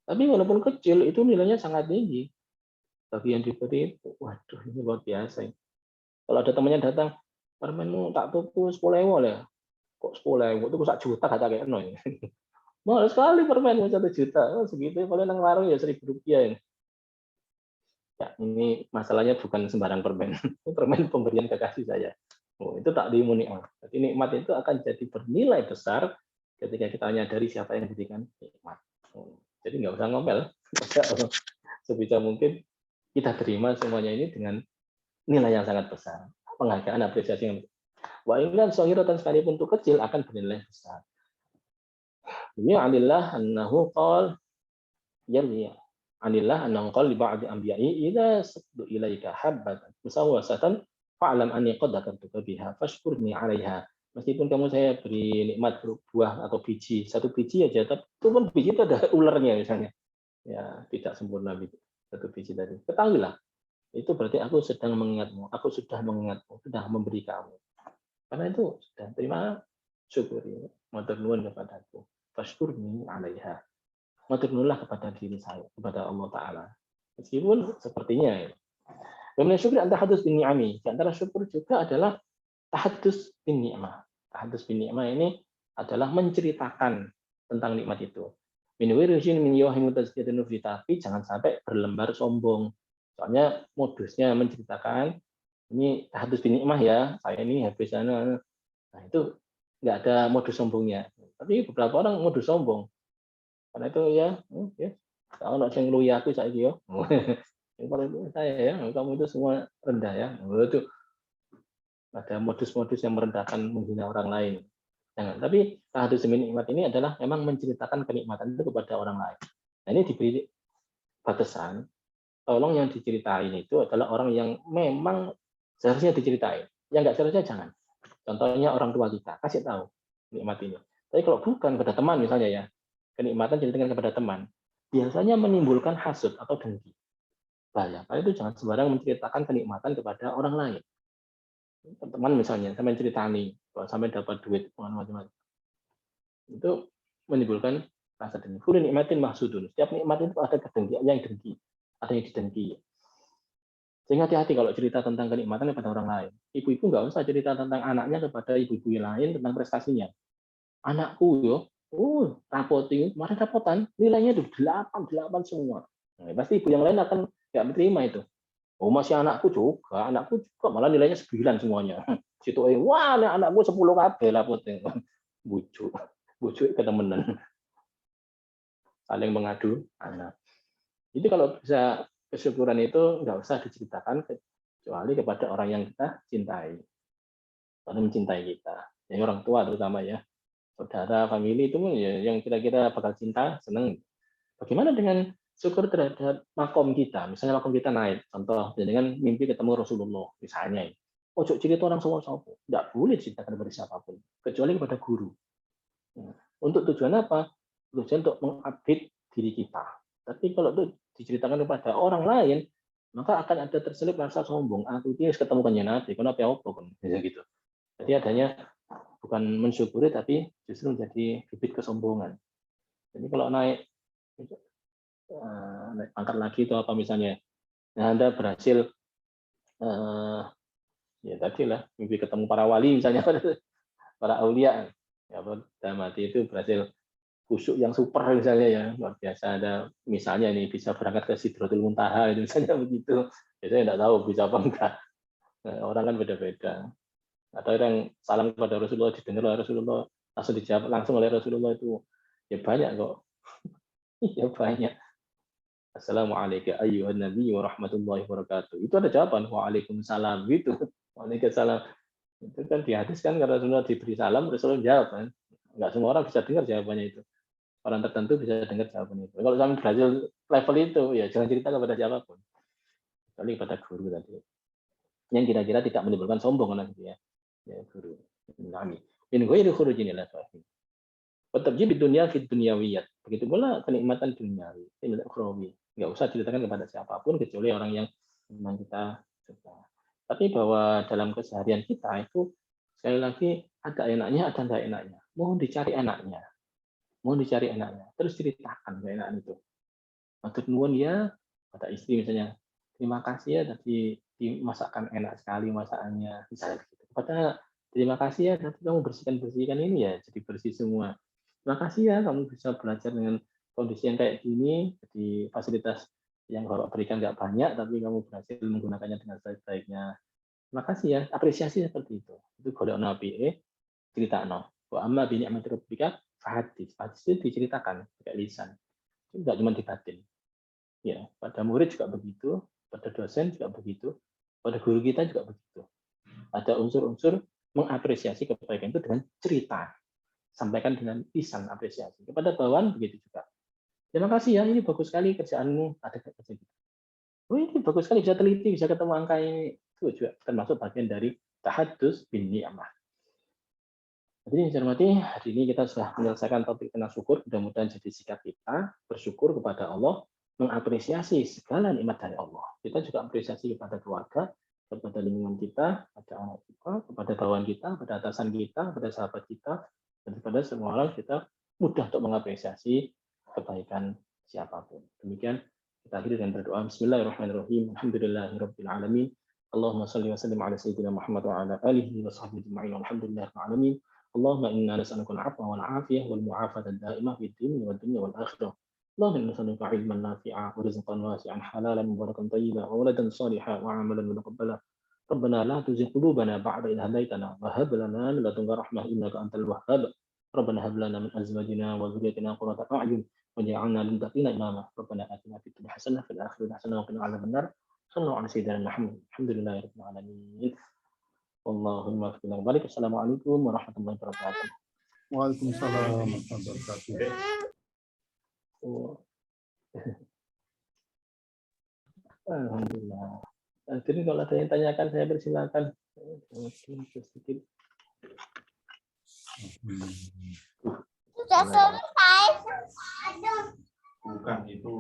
Tapi walaupun kecil itu nilainya sangat tinggi. Tapi yang diberi, waduh ini luar biasa. Kalau ada temannya datang, permenmu tak tuku 10.000 ya. Kok 10.000? Itu 1 juta kata kayak no. Mahal sekali permen 1 juta. Oh, segitu kalau nang warung ya 1.000 rupiah ini. Ya, ini masalahnya bukan sembarang permen. Ini permen pemberian kekasih saya. Oh, itu tak nikmat. Jadi nikmat itu akan jadi bernilai besar ketika kita menyadari siapa yang memberikan nikmat. Jadi nggak usah ngomel. Sebisa mungkin kita terima semuanya ini dengan nilai yang sangat besar. Penghargaan, apresiasi yang besar. Wa ingan sohiratan sekalipun itu kecil akan bernilai besar. Ini anillah annahu qal yarwi anillah annahu qal li ba'di anbiya'i idza saddu ilaika habbatan musawwasatan Fa'lam anni qad dzakartuka biha fashkurni 'alaiha. Meskipun kamu saya beri nikmat buah atau biji, satu biji aja, tapi itu pun biji itu ada ulernya misalnya. Ya, tidak sempurna satu biji tadi. Ketahuilah, itu berarti aku sedang mengingatmu, aku sudah mengingatmu, sudah memberi kamu. Karena itu sudah terima syukuri, matur nuwun kepadaku. Fashkurni 'alaiha. Matur nuwunlah kepada diri saya, kepada Allah Ta'ala. Meskipun sepertinya ya. Kemudian syukur antara hadus bin ni'ami. Di antara syukur juga adalah tahadus bin ni'mah. Tahadus bin ni'mah ini adalah menceritakan tentang nikmat itu. Min wirjin min yohimu tazkiyatun nufi, tapi jangan sampai berlembar sombong. Soalnya modusnya menceritakan ini tahadus bin ni'mah ya, saya ini habis sana. Nah, itu nggak ada modus sombongnya. Tapi beberapa orang modus sombong. Karena itu ya, ya. Kalau nggak yang luya aku saya yo. Yang paling saya ya, kamu itu semua rendah ya. Itu ada modus-modus yang merendahkan, menghina orang lain. Jangan. Tapi tahadus bin nikmat ini adalah memang menceritakan kenikmatan itu kepada orang lain. Nah, ini diberi batasan. Tolong yang diceritain itu adalah orang yang memang seharusnya diceritain. Yang nggak seharusnya jangan. Contohnya orang tua kita, kasih tahu nikmat ini. Tapi kalau bukan kepada teman misalnya ya, kenikmatan ceritakan kepada teman, biasanya menimbulkan hasud atau dengki. Bahaya. Karena itu jangan sembarang menceritakan kenikmatan kepada orang lain. Teman misalnya, sampai ceritani, kalau sampai dapat duit, macam-macam. Itu menimbulkan rasa dengki. Kullu nikmatin mahsudun. Setiap nikmat itu ada kedengkian yang dengki, ada yang didengki. Sehingga hati-hati kalau cerita tentang kenikmatan kepada orang lain. Ibu-ibu nggak usah cerita tentang anaknya kepada ibu-ibu lain tentang prestasinya. Anakku yo, rapoting, kemarin rapotan, nilainya itu 8 semua. Nah, pasti ibu yang lain akan nggak menerima itu. Oh, masih anakku juga malah nilainya 9 semuanya. Situ wah anakku 10 kabeh rapoting. Bujuk, bujuk ketemenan. Saling mengadu anak. Jadi kalau bisa kesyukuran itu nggak usah diceritakan kecuali kepada orang yang kita cintai. Karena mencintai kita. Ya, orang tua terutama ya. Saudara, family itu ya yang kira-kira bakal cinta, senang. Bagaimana dengan syukur terhadap makom kita? Misalnya makom kita naik, contoh dengan mimpi ketemu Rasulullah, misalnya. Ojo cerita orang sopo-sopo. Nggak boleh ceritakan kepada siapapun, kecuali kepada guru. Untuk tujuan apa? Tujuan untuk mengupdate diri kita. Tapi kalau itu diceritakan kepada orang lain, maka akan ada terselip rasa sombong. Aku ini ketemu kan Nabi, kenapa apa kan? Gitu. Jadi adanya bukan mensyukuri, tapi justru menjadi bibit kesombongan. Jadi kalau naik pangkat lagi itu apa misalnya, nah Anda berhasil ya tadi lah mimpi ketemu para wali misalnya, para aulia, ya dalam hati itu berhasil khusyuk yang super misalnya ya, luar biasa. Ada misalnya ini bisa berangkat ke Sidratul Muntaha itu misalnya begitu. Biasanya tidak tahu bisa apa enggak. Nah, orang kan beda-beda. Atau yang salam kepada Rasulullah didengar oleh Rasulullah, langsung dijawab langsung oleh Rasulullah itu ya banyak kok. Ya banyak. Assalamualaikum ayyuhan nabi wa rahmatullahi wabarakatuh. Itu ada jawaban waalaikumsalam gitu. Waalaikumsalam. Itu kan di hadis kan karena Rasulullah diberi salam, Rasulullah jawab kan. Enggak semua orang bisa dengar jawabannya itu. Orang tertentu bisa dengar jawaban itu. Kalau sampai berhasil level itu, ya jangan cerita kepada siapapun. Kecuali kepada guru tadi. Yang kira-kira tidak menimbulkan sombong kan ya. Ya guru. Nami. Min ghairi khurujin ila sahih. Watabji di dunia fit dunyawiyat. Begitu pula kenikmatan duniawi, tidak ukhrawi. Enggak usah ceritakan kepada siapapun kecuali orang yang memang kita suka. Tapi bahwa dalam keseharian kita itu sekali lagi ada enaknya, ada tidak enaknya. Mohon dicari enaknya. Mohon dicari enaknya. Terus ceritakan keenakan itu. Maksud nuwun ya, pada istri misalnya, terima kasih ya tadi dimasakkan enak sekali masakannya. Misalnya begitu. Kepada terima kasih ya tadi kamu bersihkan ini ya jadi bersih semua. Terima kasih ya kamu bisa belajar dengan kondisi yang kayak gini, jadi fasilitas yang Bapak berikan nggak banyak, tapi kamu berhasil menggunakannya dengan sebaik-baiknya. Terima kasih ya, apresiasi seperti itu. Itu golek nabi cerita no. Wa amma bi ni'mati rabbika fahadits. Hadits itu diceritakan pakai lisan. Itu nggak cuma dibatin. Ya, pada murid juga begitu, pada dosen juga begitu, pada guru kita juga begitu. Ada unsur-unsur mengapresiasi kebaikan itu dengan cerita. Sampaikan dengan lisan apresiasi. Kepada bawahan begitu juga. Terima kasih ya, ini bagus sekali kerjaanmu. Ada kerja gitu. Oh, ini bagus sekali bisa teliti, bisa ketemu angka ini. itu juga termasuk bagian dari tahaddus bin ni'mah. Jadi yang saya hormati, hari ini kita sudah menyelesaikan topik tentang syukur. Mudah-mudahan jadi sikap kita bersyukur kepada Allah, mengapresiasi segala nikmat dari Allah. Kita juga apresiasi kepada keluarga, kepada lingkungan kita, kepada anak kita, kepada bawahan kita, kepada atasan kita, kepada sahabat kita, dan kepada semua orang kita mudah untuk mengapresiasi kebaikan siapapun. Demikian kita akhiri dengan berdoa. Bismillahirrahmanirrahim. Alhamdulillahirabbil alamin. Allahumma shalli wa sallim ala sayyidina Muhammad wa ala alihi wa sahbihi ajma'in. Alhamdulillahirabbil alamin. Allahumma inna nas'aluka al-'afwa wal 'afiyah wal mu'afata ad-da'imah fid din wad dunya wal akhirah. Allahumma inna nas'aluka 'ilman nafi'a wa rizqan wasi'an halalan mubarakan thayyiban wa waladan shalihan wa 'amalan mutaqabbalan. Rabbana la tuzigh qulubana ba'da idh hadaytana wa hab lana min ladunka rahmah innaka antal wahhab. Rabbana hab lana min azwajina wa dhurriyyatina qurrata a'yun waj'alna lil muttaqina imama. Rabbana atina fid dunya hasanah wa fil akhirati hasanah wa qina adzaban nar. Sallallahu ala sayyidina Muhammad. Alhamdulillahirabbil alamin. Allahumma firna balik. Assalamualaikum warahmatullahi wabarakatuh. Waalaikumsalam warahmatullahi wabarakatuh. Alhamdulillah. Jadi kalau ada yang tanyakan saya persilakan. Sedikit. Sudah selesai. Bukan itu.